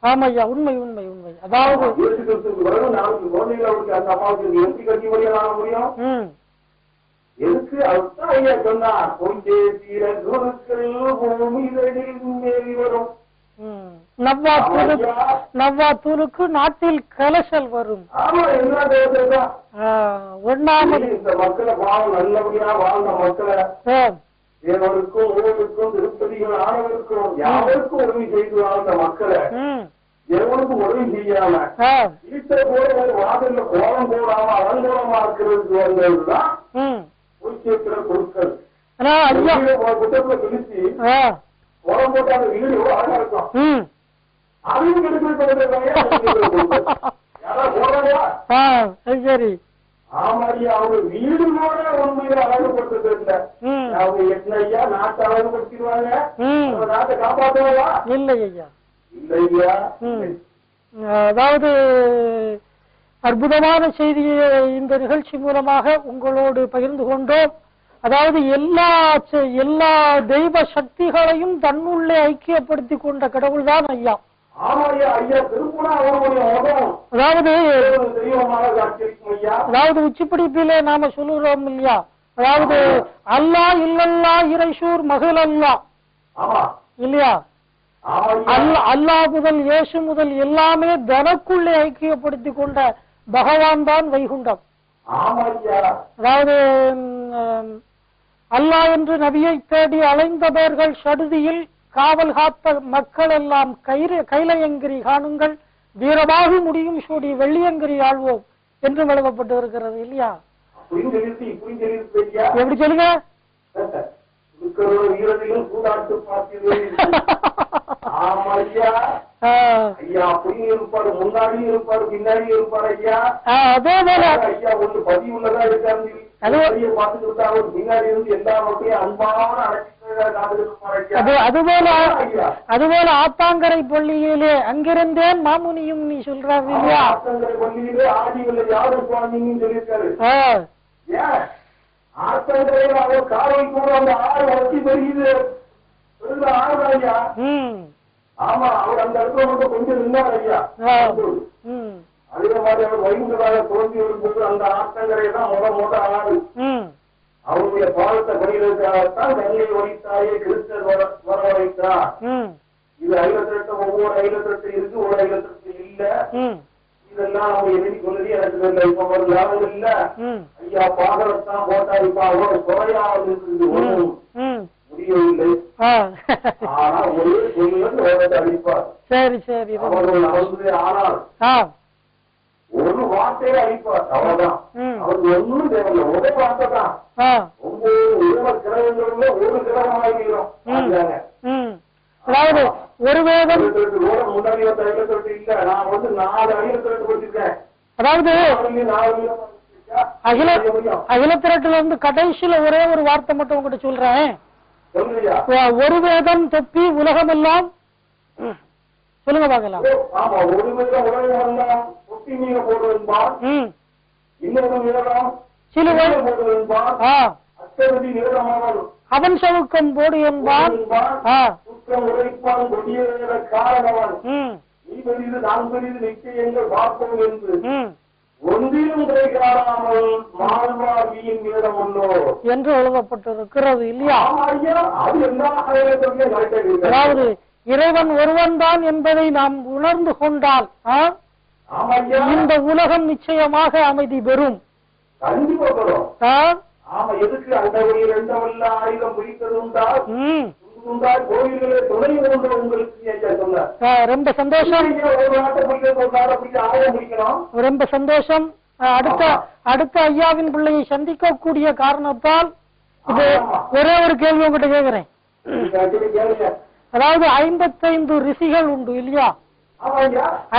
ஆமாய்யா, உண்மை உண்மை உண்மை. அதாவது 4 குழந்தைகள் அவருக்கு அந்த அம்மாவுக்கு எப்படி கன்னிமதியா ஆக முடியும்? எதுக்கு அதுதான் ஐயா சொன்னார், கொஞ்சே தீர குருக்கள் பூமிகளில் மேறி வரும். நவ்வாத்தூருக்கு நாட்டில் கலசல் வரும். ஆமா, என்ன ஒண்ணாமது இந்த மக்களை பாவம் நல்லபடியா வாழ்ந்த மக்களை தேவருக்கும் ஊருக்கும் திருப்பதிகள் ஆனவருக்கும் யாருக்கும் உதவி செய்து வாழ்ந்த மக்களை எவனுக்கும் உதவி செய்யாம வீட்டை போல ஒரு வாசல்ல கோலம் போடாம அலங்கோலமா இருக்கிறதுக்கு வந்ததுதான் பொய்ச்சேத்திர பொருட்கள். புத்தகத்துல பிடிச்சி கோலம் போட்ட அந்த வீடு எவ்வளவு அழகா இருக்கும். அதையும் கெடுக்கிறது சரி. ஆமாடியா, அவங்க வீடு கூட உண்மையில அழகுபடுத்துறது இல்ல. அவங்க என்னையா நாட்டை அழகுபடுத்திடுவாங்க, நாட்டை காப்பாற்றுவா? இல்லை ஐயா, இல்லையா. அதாவது அற்புதமான செய்தியை இந்த நிகழ்ச்சி மூலமாக உங்களோடு பகிர்ந்து கொண்டோம். அதாவது எல்லா தெய்வ சக்திகளையும் தன்னுள்ளே ஐக்கியப்படுத்தி கொண்ட கடவுள் தான் ஐயா. அதாவது உச்சிப்பிடிப்பிலே நாம சொல்லுறோம் இல்லையா, அதாவது அல்லா இல்லல்லா இறைசூர் மகள் அல்லா இல்லையா, அல்லா முதல் இயேசு முதல் எல்லாமே தனக்குள்ளே ஐக்கியப்படுத்தி கொண்ட பகவான் தான் வைகுண்டம். அதாவது அல்லாஹ் என்று நபியை தேடி அலைந்தவர்கள் சடுதியில் காவல் காத்த மக்கள் எல்லாம் கைலையங்கிரி காணுங்கள், வீரமாக முடியும் சூடி வெள்ளியங்கிரி ஆழ்வோம் என்று எழுதப்பட்டு இருக்கிறது இல்லையா? எப்படி சொல்லுங்க? முன்னாடி இருப்பாரு பின்னாடி இருப்பாரு ஐயா. அதே போல ஐயா ஒன்று பதிவுள்ளதா இருக்காரு, பின்னாடி இருந்து எல்லா மக்களையும் அன்பான அதுபோல ஆத்தாங்கரை பள்ளியிலே அங்கிருந்தேன் மாமுனியும் நீ சொல்றாரு இல்லையா? ஆத்தாங்கரை பள்ளியிலே ஆதிகளை யாரும் சுவாமின்னு சொல்லியிருக்காரு. ஆத்தாங்கரையில் அவர் காவல் கூட அந்த ஆறு வச்சு பெருகிது ஆறு ஐயா. ஆமா, அவர் அந்த இடத்துல மட்டும் கொஞ்சம் நின்றார் ஐயா. அதே மாதிரி அவர் வைகுண்டராக தோன்றி வரும்போது அந்த ஆத்தங்கரையை தான் முத ஆறு. அவருடைய பாலத்தை பணிகளுக்காகத்தான் கங்கை ஒழித்தாயே கிறிஸ்தர் வரவழைத்தார். இது 58 ஒவ்வொரு 58 இருக்கு, ஒரு 58 இல்ல. இதெல்லாம் அவங்க எழுதி கொண்டது எனக்கு இல்லை. இப்ப ஒரு லாபம் இல்ல ஐயா, பாகலத்தான் போட்டா இப்ப அவரோட குறையா வந்து ஒன்றும் முடியவில்லை. ஆனா ஒரே சொல்லுங்க அழிப்பார். சரி சரி. அவர்கள் நடந்தது ஆனால் ஒரு வார்த்தையை அழிப்பார், அவ்வளவுதான். அவருக்கு ஒன்னும் தேவையில்லை, ஒரே வார்த்தை தான். 9 கிரகங்கள்ல ஒரு கிரகம் ஆகிடும். அதாவது ஒரு வேதம் முன்னாடி 58 இல்ல, நான் வந்து 4 58 படிச்சிருக்கேன். அதாவது அகிலத்திரட்டுல இருந்து கடைசியில ஒரே ஒரு வார்த்தை மட்டும் உங்ககிட்ட சொல்றேன். ஒரு வேதம் தொப்பி உலகம் எல்லாம் சொல்லுங்க பாக்கலாம். ஆமா, ஒரு வேதம் உலகம் எல்லாம் தொப்பி மீன போடுவதுபார், இன்னொரு வேதம் சிலுவை போடுவதுபார், அத்தருதி நிறமானவர் அவன் சவுக்கம் போடு என்பான், குற்றம் உரைப்பான் கொடிய காரணவன், நீ பெரிது நான் பெரிது நிச்சயங்கள் பார்ப்போம் என்று ஒன்றிலும் கிடைக்காமல் மாழ்வாகியின் வேதம் உள்ளோ என்று எழுதப்பட்டிருக்கிறது இல்லையா? அது எல்லா அதாவது இறைவன் ஒருவன் தான் என்பதை நாம் உணர்ந்து கொண்டால் இந்த உலகம் நிச்சயமாக அமைதி பெறும். கண்டிப்பா பெறும். ஆமா, எதுக்கு அந்த ரெண்டவல்ல ஆயுதம் பிடித்ததுண்டா கோயில்களே துணை ஒன்று உங்களுக்கு சொன்னார். ரொம்ப சந்தோஷம், ரொம்ப சந்தோஷம். அடுத்த ஐயாவின் பிள்ளையை சந்திக்கக்கூடிய காரணத்தால் இது ஒரே ஒரு கேள்வி உங்ககிட்ட கேட்கிறேன். அதாவது 55 ரிஷிகள் உண்டு இல்லையா?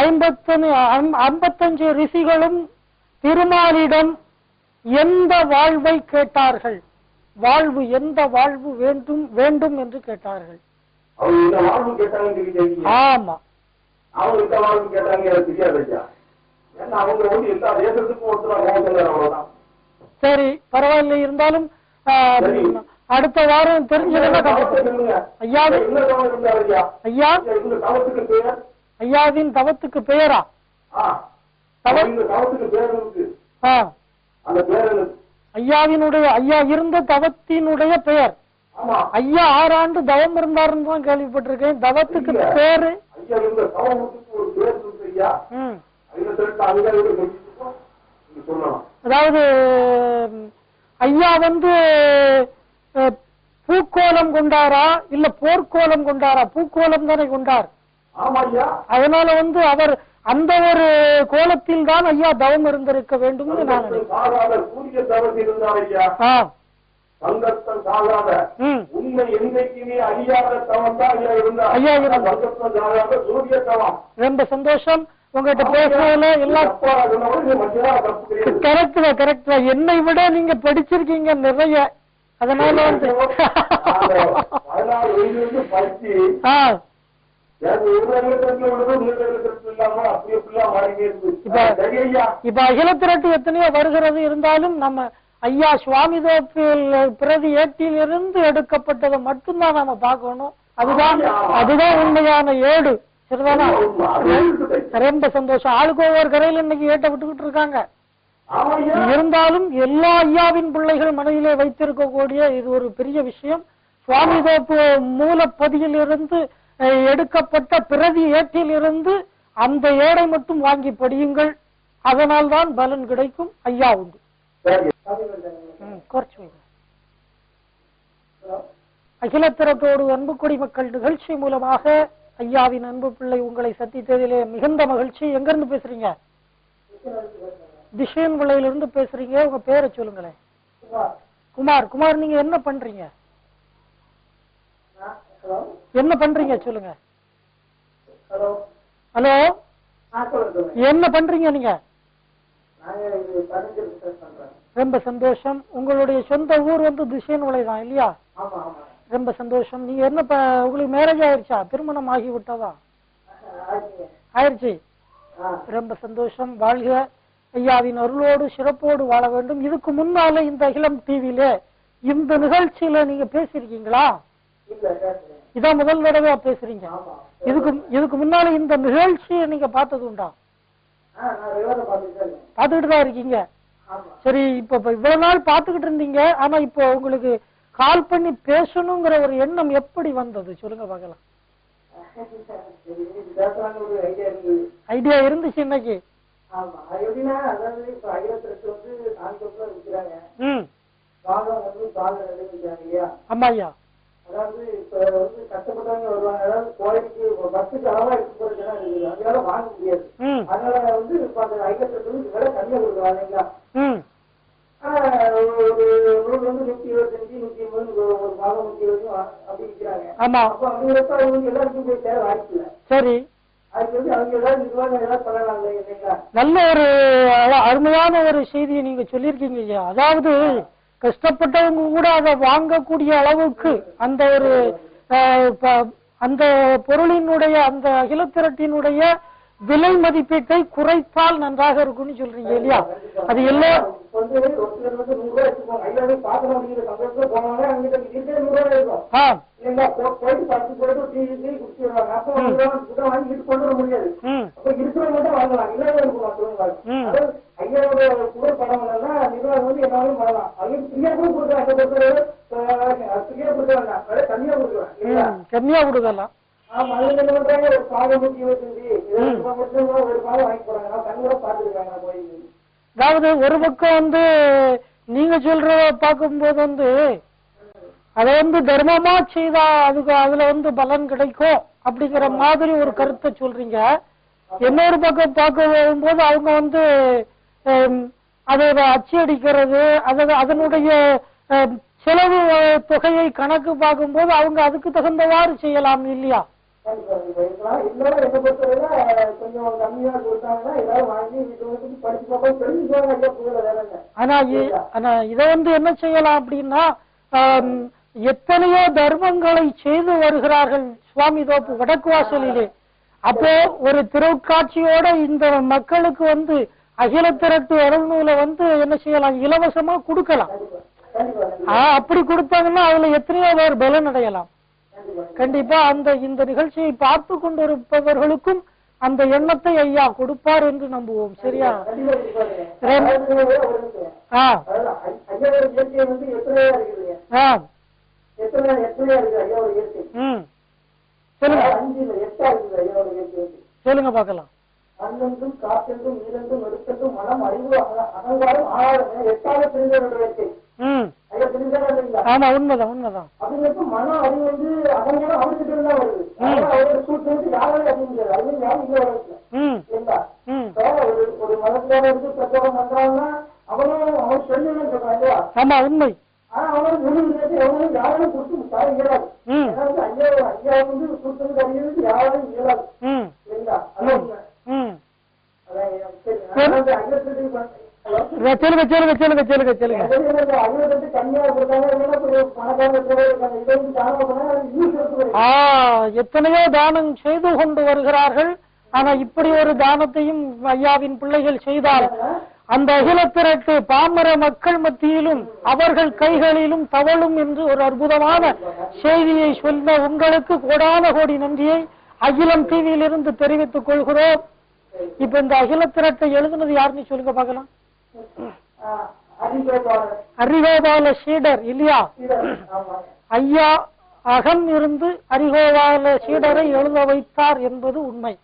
55 ரிஷிகளும் திருமாலிடம் எந்த வாழ்வை கேட்டார்கள்? எந்த வாழ்வு வேண்டும் வேண்டும் என்று கேட்டார்கள்? அவங்க இந்த வாழ்வு கேட்டாங்க. ஆமா, அவங்க இந்த வாழ்வு கேட்டாங்க, எனக்கு தெரியாது ஐயா. ஏன்னா அவங்க வந்து எல்லா தேசத்துக்கும் ஒருத்தர் அவ்வளவுதான். சரி, பரவாயில்லை. இருந்தாலும் அடுத்த வாரம் தெரிஞ்சதுன்னா ஐயாவின் தவத்துக்கு பெயரா? ஐயாவினுடைய ஐயா இருந்த தவத்தினுடைய பெயர். ஐயா 6 ஆண்டு தவம் இருந்தாருன்னு தான் கேள்விப்பட்டிருக்கேன். தவத்துக்கு பேரு அதாவது ஐயா வந்து பூக்கோலம் கொண்டாரா இல்ல போர்க்கோலம் கொண்டாரா? பூக்கோலம் தானே கொண்டார். அதனால வந்து அவர் அந்த ஒரு கோலத்தில் தான் ஐயா தவம் இருந்திருக்க வேண்டும். நான் ரொம்ப சந்தோஷம் உங்ககிட்ட பேசுறதுல. எல்லாம் கரெக்ட். என்னை விட நீங்க படிச்சிருக்கீங்க நிறைய. அதனால வந்து இப்ப அகில திரட்டு எத்தனையோ வருகிறது. இருந்தாலும் நம்ம ஐயா சுவாமி தோப்பில் பிரதி ஏட்டில் இருந்து எடுக்கப்பட்டதை மட்டும்தான் நாம பார்க்கணும். அதுதான் உண்மையான ஏடு. சரிதானா? ரொம்ப சந்தோஷம். ஆளுக்கு ஒவ்வொரு கரையில் இன்னைக்கு ஏட்ட விட்டுக்கிட்டு இருக்காங்க. இருந்தாலும் எல்லா ஐயாவின் பிள்ளைகள் மனதிலே வைத்திருக்கக்கூடிய இது ஒரு பெரிய விஷயம். சுவாமி தோப்பு மூலப்பதியில் இருந்து எடுக்கப்பட்ட பிரதி ஏட்டில் இருந்து அந்த ஏடை மட்டும் வாங்கி படியுங்கள். அதனால் தான் பலன் கிடைக்கும். ஐயா உண்டு. அகில திரட்டோடு அன்பு குடிமக்கள் நிகழ்ச்சி மூலமாக ஐயாவின் அன்பு பிள்ளை உங்களை சந்தித்ததிலே மிகுந்த மகிழ்ச்சி. எங்க இருந்து பேசுறீங்க? திஷேன் விளையிலிருந்து பேசுறீங்க. உங்க பேரை சொல்லுங்களேன். குமார். நீங்க என்ன பண்றீங்க? சொல்லுங்க. ஹலோ, என்ன பண்றீங்க நீங்க? ரொம்ப சந்தோஷம். உங்களுடைய சொந்த ஊர் வந்து திஷேன் விளை தான் இல்லையா? ரொம்ப சந்தோஷம். நீங்க என்ன உங்களுக்கு மேரேஜ் ஆயிடுச்சா? திருமணம் ஆகி விட்டதா? ஆயிடுச்சு. ரொம்ப சந்தோஷம். வாழ்க. ஐயாவின் அருளோடு சிறப்போடு வாழ வேண்டும். இதுக்கு முன்னால இந்த அகிலம் டிவியில இந்த நிகழ்ச்சியில நீங்க பேசிருக்கீங்களா? இதான் முதல் தடவையா பேசுறீங்க? இதுக்கு முன்னால இந்த நிகழ்ச்சியை நீங்க பார்த்தது உண்டா? பார்த்துக்கிட்டு தான் இருக்கீங்க. சரி, இப்ப இவ்வளவு நாள் பார்த்துக்கிட்டு இருந்தீங்க. ஆனா இப்போ உங்களுக்கு கால் பண்ணி பேசணுங்கிற ஒரு எண்ணம் எப்படி வந்தது சொல்லுங்க பார்க்கலாம். ஐடியா இருந்துச்சு இன்னைக்கு? ஆமா ஐயா. அதாவது இப்ப வந்து கஷ்டப்பட்டவங்க வருவாங்க. அதாவது கோயிலுக்கு பஸ்ஸுக்கு அளவா எடுத்து போறதுன்னா அதனால வாங்க முடியாது. அதனால வந்து இப்ப அந்த ஐக்கத்துக்கு விலை கம்மியா கொடுக்குறாங்க இல்லைங்களா? ஒரு நூல் வந்து 125, 150 ஒரு மாதம் 120 அப்படி விற்கிறாங்க. அப்ப அப்படி வச்சா அவங்க எல்லாருக்கும் போய் சேர வாய்ப்பு இல்லை. சரி, அதுக்கு வந்து அவங்க ஏதாவது நிர்வாகம் ஏதாவது பண்ணலாம் இல்லைங்களா? நல்ல ஒரு அருமையான ஒரு செய்தியை நீங்க சொல்லியிருக்கீங்க ஐயா. அதாவது கஷ்டப்பட்டவங்க கூட அதை வாங்கக்கூடிய அளவுக்கு அந்த ஒரு அந்த பொருளினுடைய அந்த அகில திரட்டினுடைய விலை மதிப்பீட்டை குறைத்தால் நன்றாக இருக்கும்னு சொல்றீங்க இல்லையா? அது எல்லாம் கம்மியா கொடுக்கலாம். அதாவது ஒரு பக்கம் வந்து நீங்க சொல்றத பார்க்கும்போது வந்து அதை வந்து தர்மமா செய்தா அதுல வந்து பலன் கிடைக்கும் அப்படிங்கிற மாதிரி ஒரு கருத்தை சொல்றீங்க. இன்னொரு பக்கம் பார்க்க போது அவங்க வந்து அதை அச்சு அடிக்கிறது அதனுடைய செலவு தொகையை கணக்கு பார்க்கும்போது அவங்க அதுக்கு தகுந்தவாறு செய்யலாம் இல்லையா? ஆனா இதை வந்து என்ன செய்யலாம் அப்படின்னா எத்தனையோ தர்மங்களை செய்து வருகிறார்கள் சுவாமி தோப்பு வடக்கு வாசலிலே. அப்போ ஒரு திருக்காட்சியோட இந்த மக்களுக்கு வந்து அகில திரட்டு அருள்நூலை வந்து என்ன செய்யலாம், இலவசமா கொடுக்கலாம். அப்படி கொடுத்தாங்கன்னா அதுல எத்தனையோ பேர் பலன் அடையலாம். கண்டிப்பா இந்த நிகழ்ச்சியை பார்த்து கொண்டிருப்பவர்களுக்கும் அந்த எண்ணத்தை ஐயா கொடுப்பார் என்று நம்புவோம். சரியா? சொல்லுங்க பார்க்கலாம். அங்கென்றும் காற்றென்றும் நீரென்றும் நெருக்கென்றும் மனம் அறிவு அகங்காரம் ஆழம் எட்டாவது பிரிந்தவர்களுடைய ஆமா உண்மைதான் உண்மைதான். அப்படிங்கிறது மன அறிவு வந்து அகங்காரம் அவர்கிட்ட இருந்தா வருது. அவரோட சூழ்நிலை யாராலும் அப்படிங்கிறது அது யாரும் இங்க வரல. ஒரு மதத்தார இருந்து பிரச்சாரம் பண்றாங்கன்னா அவனும் அவன் சொல்லுன்னு சொல்றான் இல்லையா? ஆமா உண்மை. ஆனா அவனும் வெளியிட்டு எவனும் யாரும் கொடுத்து தர இயலாது. ஐயா வந்து சூழ்நிலை அறிவித்து யாரும் இயலாது இல்லைங்களா? சொல்லுங்க சொல்லுங்க சொல்லுங்க சொல்லுங்க சொல்லுங்க. எத்தனையோ தானம் செய்து கொண்டு வருகிறார்கள். ஆனா இப்படி ஒரு தானத்தையும் ஐயாவின் பிள்ளைகள் செய்தால் அந்த அகில திரட்டு பாமர மக்கள் மத்தியிலும் அவர்கள் கைகளிலும் தவழும் என்று ஒரு அற்புதமான செய்தியை சொன்ன உங்களுக்கு கோடான கோடி நன்றியை அகிலம் டிவியிலிருந்து தெரிவித்துக் கொள்கிறோம். இப்ப இந்த அகில திரட்டை எழுதுனது யாருன்னு சொல்லுங்க பார்க்கலாம். அரிகோபால சீடர் இல்லையா? ஐயா அகம் இருந்து அரிகோபால சீடரை எழுத வைத்தார் என்பது உண்மை.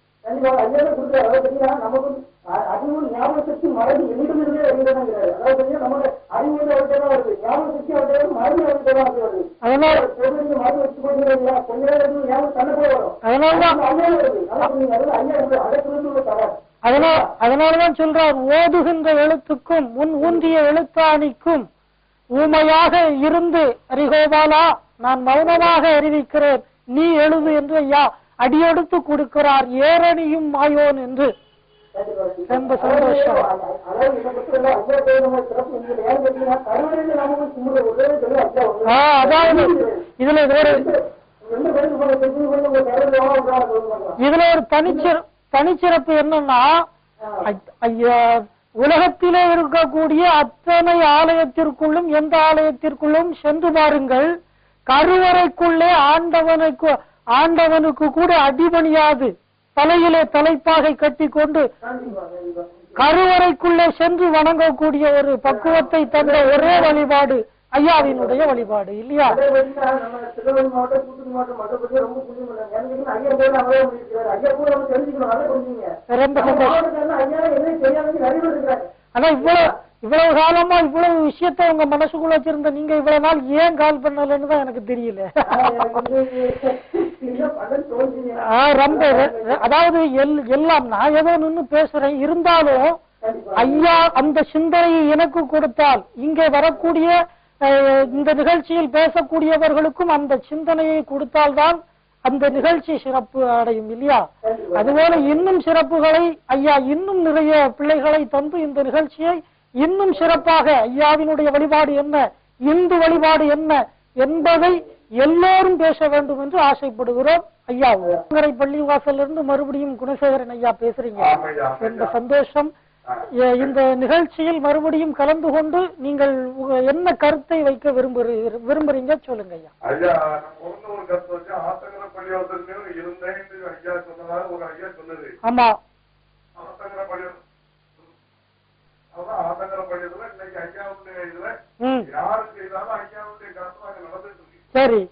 அதனாலதான் சொல்றார், ஓதுகின்ற எழுத்துக்கும் முன் ஊன்றிய எழுத்தாணிக்கும் ஊமையாக இருந்து அரிகோபாலா நான் மௌனமாக அறிவிக்கிறேன், நீ எழுது என்று ஐயா அடியெடுத்து கொடுக்கிறார். ஏரணியும் மாயோன் என்று. ரொம்ப சந்தோஷம். அதாவது இதுல ஒரு தனிச்சிறப்பு என்னன்னா, உலகத்திலே இருக்கக்கூடிய அத்தனை ஆலயத்திற்குள்ளும் எந்த ஆலயத்திற்குள்ளும் சென்று பாருங்கள், கருவறைக்குள்ளே ஆண்டவனுக்கு கூட அடிபணியாது தலையிலே தலைப்பாகை கட்டி கொண்டு கருவறைக்குள்ளே சென்று வணங்கக்கூடிய ஒரு பக்குவத்தை தந்த ஒரே வழிபாடு ஐயாவினுடைய வழிபாடு இல்லையா? ரொம்ப சந்தோஷம். ஆனா இவ்வளவு காலமா இவ்வளவு விஷயத்த உங்க மனசுக்குள்ள வச்சிருந்த நீங்க இவ்வளவு நாள் ஏன் கால் பண்ணலன்னு தான் எனக்கு தெரியல. ரொம்ப அதாவது எல்லாம் நான் ஏதோ நின்று பேசுறேன், இருந்தாலும் ஐயா அந்த சிந்தனையை எனக்கு கொடுத்தால் இங்கே வரக்கூடிய இந்த நிகழ்ச்சியில் பேசக்கூடியவர்களுக்கும் அந்த சிந்தனையை கொடுத்தால்தான் அந்த நிகழ்ச்சி சிறப்பு அடையும் இல்லையா? அதுபோல இன்னும் சிறப்புகளை ஐயா இன்னும் நிறைய பிள்ளைகளை தந்து இந்த நிகழ்ச்சியை இன்னும் சிறப்பாக ஐயாவினுடைய வழிபாடு என்ன, இந்து வழிபாடு என்ன என்பதை எல்லோரும் பேச வேண்டும் என்று ஆசைப்படுகிறோம். ஐயா உங்கரை பள்ளிவாசல் இருந்து மறுபடியும் குணசேகரன் ஐயா பேசுறீங்க, ரொம்ப சந்தோஷம். இந்த நிகழ்ச்சியில் மறுபடியும் கலந்து கொண்டு நீங்கள் என்ன கருத்தை வைக்க விரும்புறீங்க சொல்லுங்க ஐயா. ஐயா ஒரு கருத்து வச்சு ஆத்தங்கர பள்ளிவாசல் இருந்தேன் ஐயா சொன்னதாக ஒரு ஐயா சொன்னது. ஆமா ஆத்தங்கர பள்ளிவாசல் ஆத்தங்கர பள்ளியத்துல இன்னைக்கு ஐயாவுடைய இதுல யாரு செய்தாலும் ஐயாவுடைய கருத்து நாங்க நடந்துட்டு இருக்கு. சரி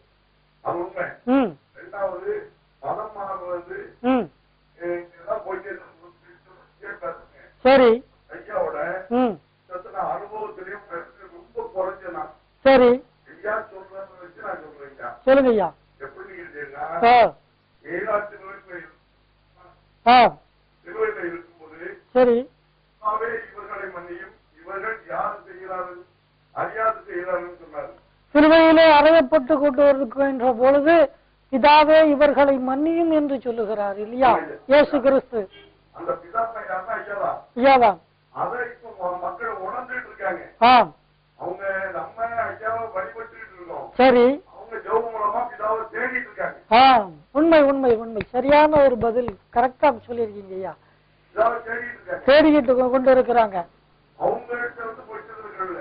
அது உண்மை. ரெண்டாவது மதம் மாறுவது போயிட்டே சரி ஐயாவோட அனுபவத்திலையும் ரொம்ப குறைஞ்சனா. சரி ஐயா சொல்றத வச்சு நான் சொல்றேன். சொல்லுங்க ஐயா. எப்படி கேட்டீங்கன்னா 7 திருவையில இருக்கும்போது சரி இவர்களை மன்னியும் இவர்கள் யாரு செய்கிறார்கள் அறியாது செய்கிறார்கள் சொன்னார். திருவையிலே அறையப்பட்டு கொண்டு வருகின்ற பொழுது பிதாவே இவர்களை மன்னியும் என்று சொல்லுகிறார் இல்லையா இயேசு கிறிஸ்து. அந்த பிதாவை யாருன்னா ஐயாதான். ஐயாதான். அதை இப்போ மக்கள் உணர்ந்துட்டு இருக்காங்க. அவங்க நம்ம ஐயாவை வழிபட்டு இருக்கோம். சரி ஏதாவது தேடிட்டு இருக்காங்க. உண்மை உண்மை உண்மை, சரியான ஒரு பதில், கரெக்டா சொல்லியிருக்கீங்க ஐயா. ஏதாவது தேடிட்டு இருக்காங்க, தேடிக்கிட்டு கொண்டு இருக்கிறாங்க. அவங்ககிட்ட வந்து போயிட்டு இருக்கிறது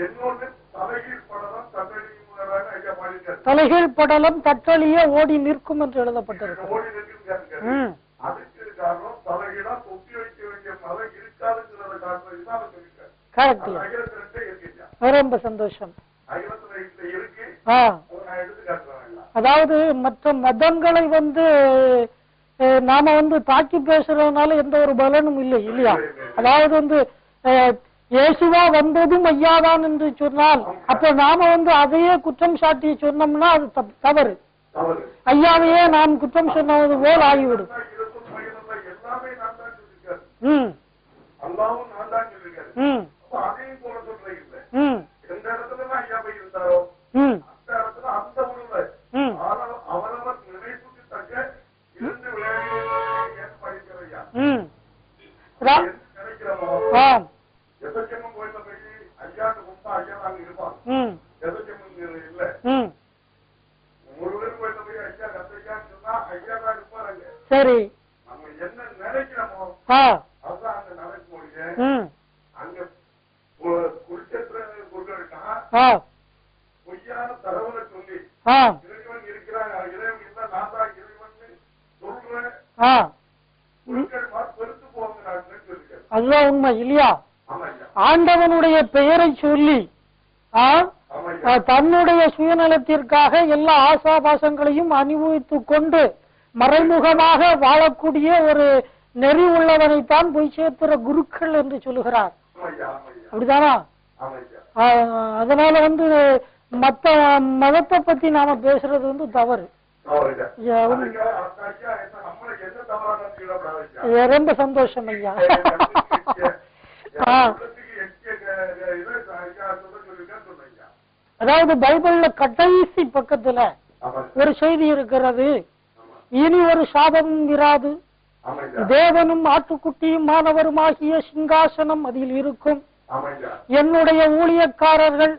என்னொன்னு தலைகீழ் படலம் தட்டழியும் ஐயா பாடிட்டாரு. தலைகீழ் படலம் தட்டழிய ஓடி நிற்கும் என்று எழுதப்பட்டிருக்கு. ஓடி நிற்கும். அதுக்கு காரணம் தலைகீழா தொட்டி வைக்க வேண்டிய மலை இருக்காதுங்கிறத காரணம் சொல்லிட்டாரு. கரெக்ட். ரொம்ப சந்தோஷம். இருக்கு. அதாவது மற்ற மதங்களை வந்து நாம வந்து தாக்கி பேசுறதுனால எந்த ஒரு பலனும் இல்லை இல்லையா? அதாவது வந்து இயேசுவா வந்ததும் ஐயாதான் என்று சொன்னால் அப்ப நாம வந்து அதையே குற்றம் சாட்டி சொன்னோம்னா அது தவறு. ஐயாவையே நாம் குற்றம் சொன்னது போல் ஆகிவிடும். எந்த இடத்துல ஐயா போய் இருந்தாரோ அந்த இடத்துல அந்த உணர்வு அவரவர் நினைப்புக்கு தக்க இருந்து விளையாடி படிக்கிறையா நினைக்கிறோமோ. எதச்சம்மன் கோயில போய் ஐயாட்டு கும்பா ஐயா நாங்க இருப்பாங்க. எதச்சம்மன் இல்ல முருகன் கோயில போய் ஐயா கத்தையான்னு சொன்னா ஐயா தான் இருப்பாருங்க. சரி, நம்ம என்ன நினைக்கிறோமோ அதுதான் அங்க நடக்க முடியும். அங்க குருச்சேத்திர குருக்கா பொய்யான தகவலை சொல்லி இறைவன் இருக்கிறாங்க, இறைவன் இருந்தா நான் தான் இறைவன் சொல்றேன் குருக்கள் பெருத்து போவாங்க சொல்லிருக்கேன். அதுதான் உண்மை இல்லையா? ஆண்டவனுடைய பெயரை சொல்லி தன்னுடைய சுயநலத்திற்காக எல்லா ஆசாபாசங்களையும் அனுபவித்துக் கொண்டு மறைமுகமாக வாழக்கூடிய ஒரு நெறி உள்ளவனைத்தான் பொய் சேர்த்துற குருக்கள் என்று சொல்லுகிறார். அப்படிதானா? அதனால வந்து மத்த மதத்தை பத்தி நாம பேசுறது வந்து தவறு. ரொம்ப சந்தோஷம் ஐயா. அதாவது பைபிள்ல கடைசி பக்கத்துல ஒரு செய்தி இருக்கிறது, இனி ஒரு சாபமும் இராது, தேவனும் ஆட்டுக்குட்டியும் மாணவருமாகிய சிங்காசனம் அதில் இருக்கும், என்னுடைய ஊழியக்காரர்கள்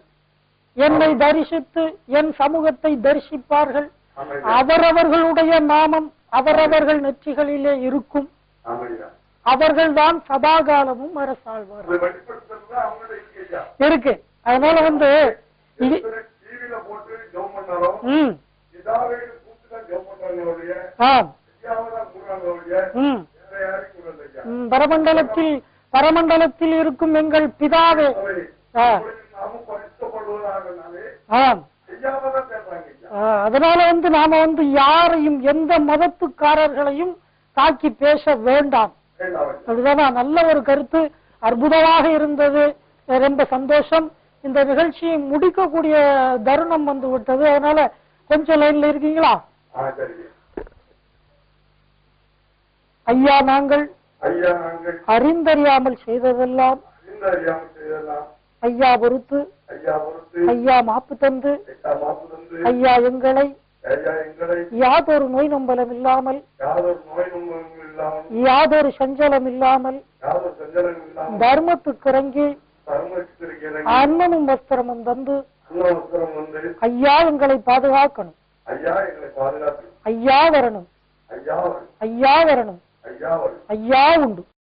என்னை தரிசித்து என் சமூகத்தை தரிசிப்பார்கள், அவரவர்களுடைய நாமம் அவரவர்கள் நெற்றிகளிலே இருக்கும், அவர்கள்தான் சதாகாலமும் அரசாழ்வார்கள் இருக்கு. அதனால வந்து பரமண்டலத்தில் இருக்கும் எங்கள் பிதாவே. அதனால வந்து நாம வந்து யாரையும் எந்த மதத்துக்காரர்களையும் தாக்கி பேச வேண்டாம். அதுதான் நல்ல ஒரு கருத்து, அற்புதமாக இருந்தது. ரொம்ப சந்தோஷம். இந்த நிகழ்ச்சியை முடிக்கக்கூடிய தருணம் வந்து விட்டது. அதனால கொஞ்சம் லைன்ல இருக்கீங்களா? ஐயா, நாங்கள் அறிந்தறியாமல் செய்ததெல்லாம் ஐயா பொறுத்து, ஐயா மாப்பு தந்து, ஐயா எங்களை யாதொரு நோய் நம்பலம் இல்லாமல், யாதொரு சஞ்சலம் இல்லாமல் தர்மத்துக்கு இறங்கி அன்னமும் வஸ்திரமும் தந்து ஐயா எங்களை பாதுகாக்கணும். ஐயா வரணும், ஐயா வரணும், ஐயா உண்டு.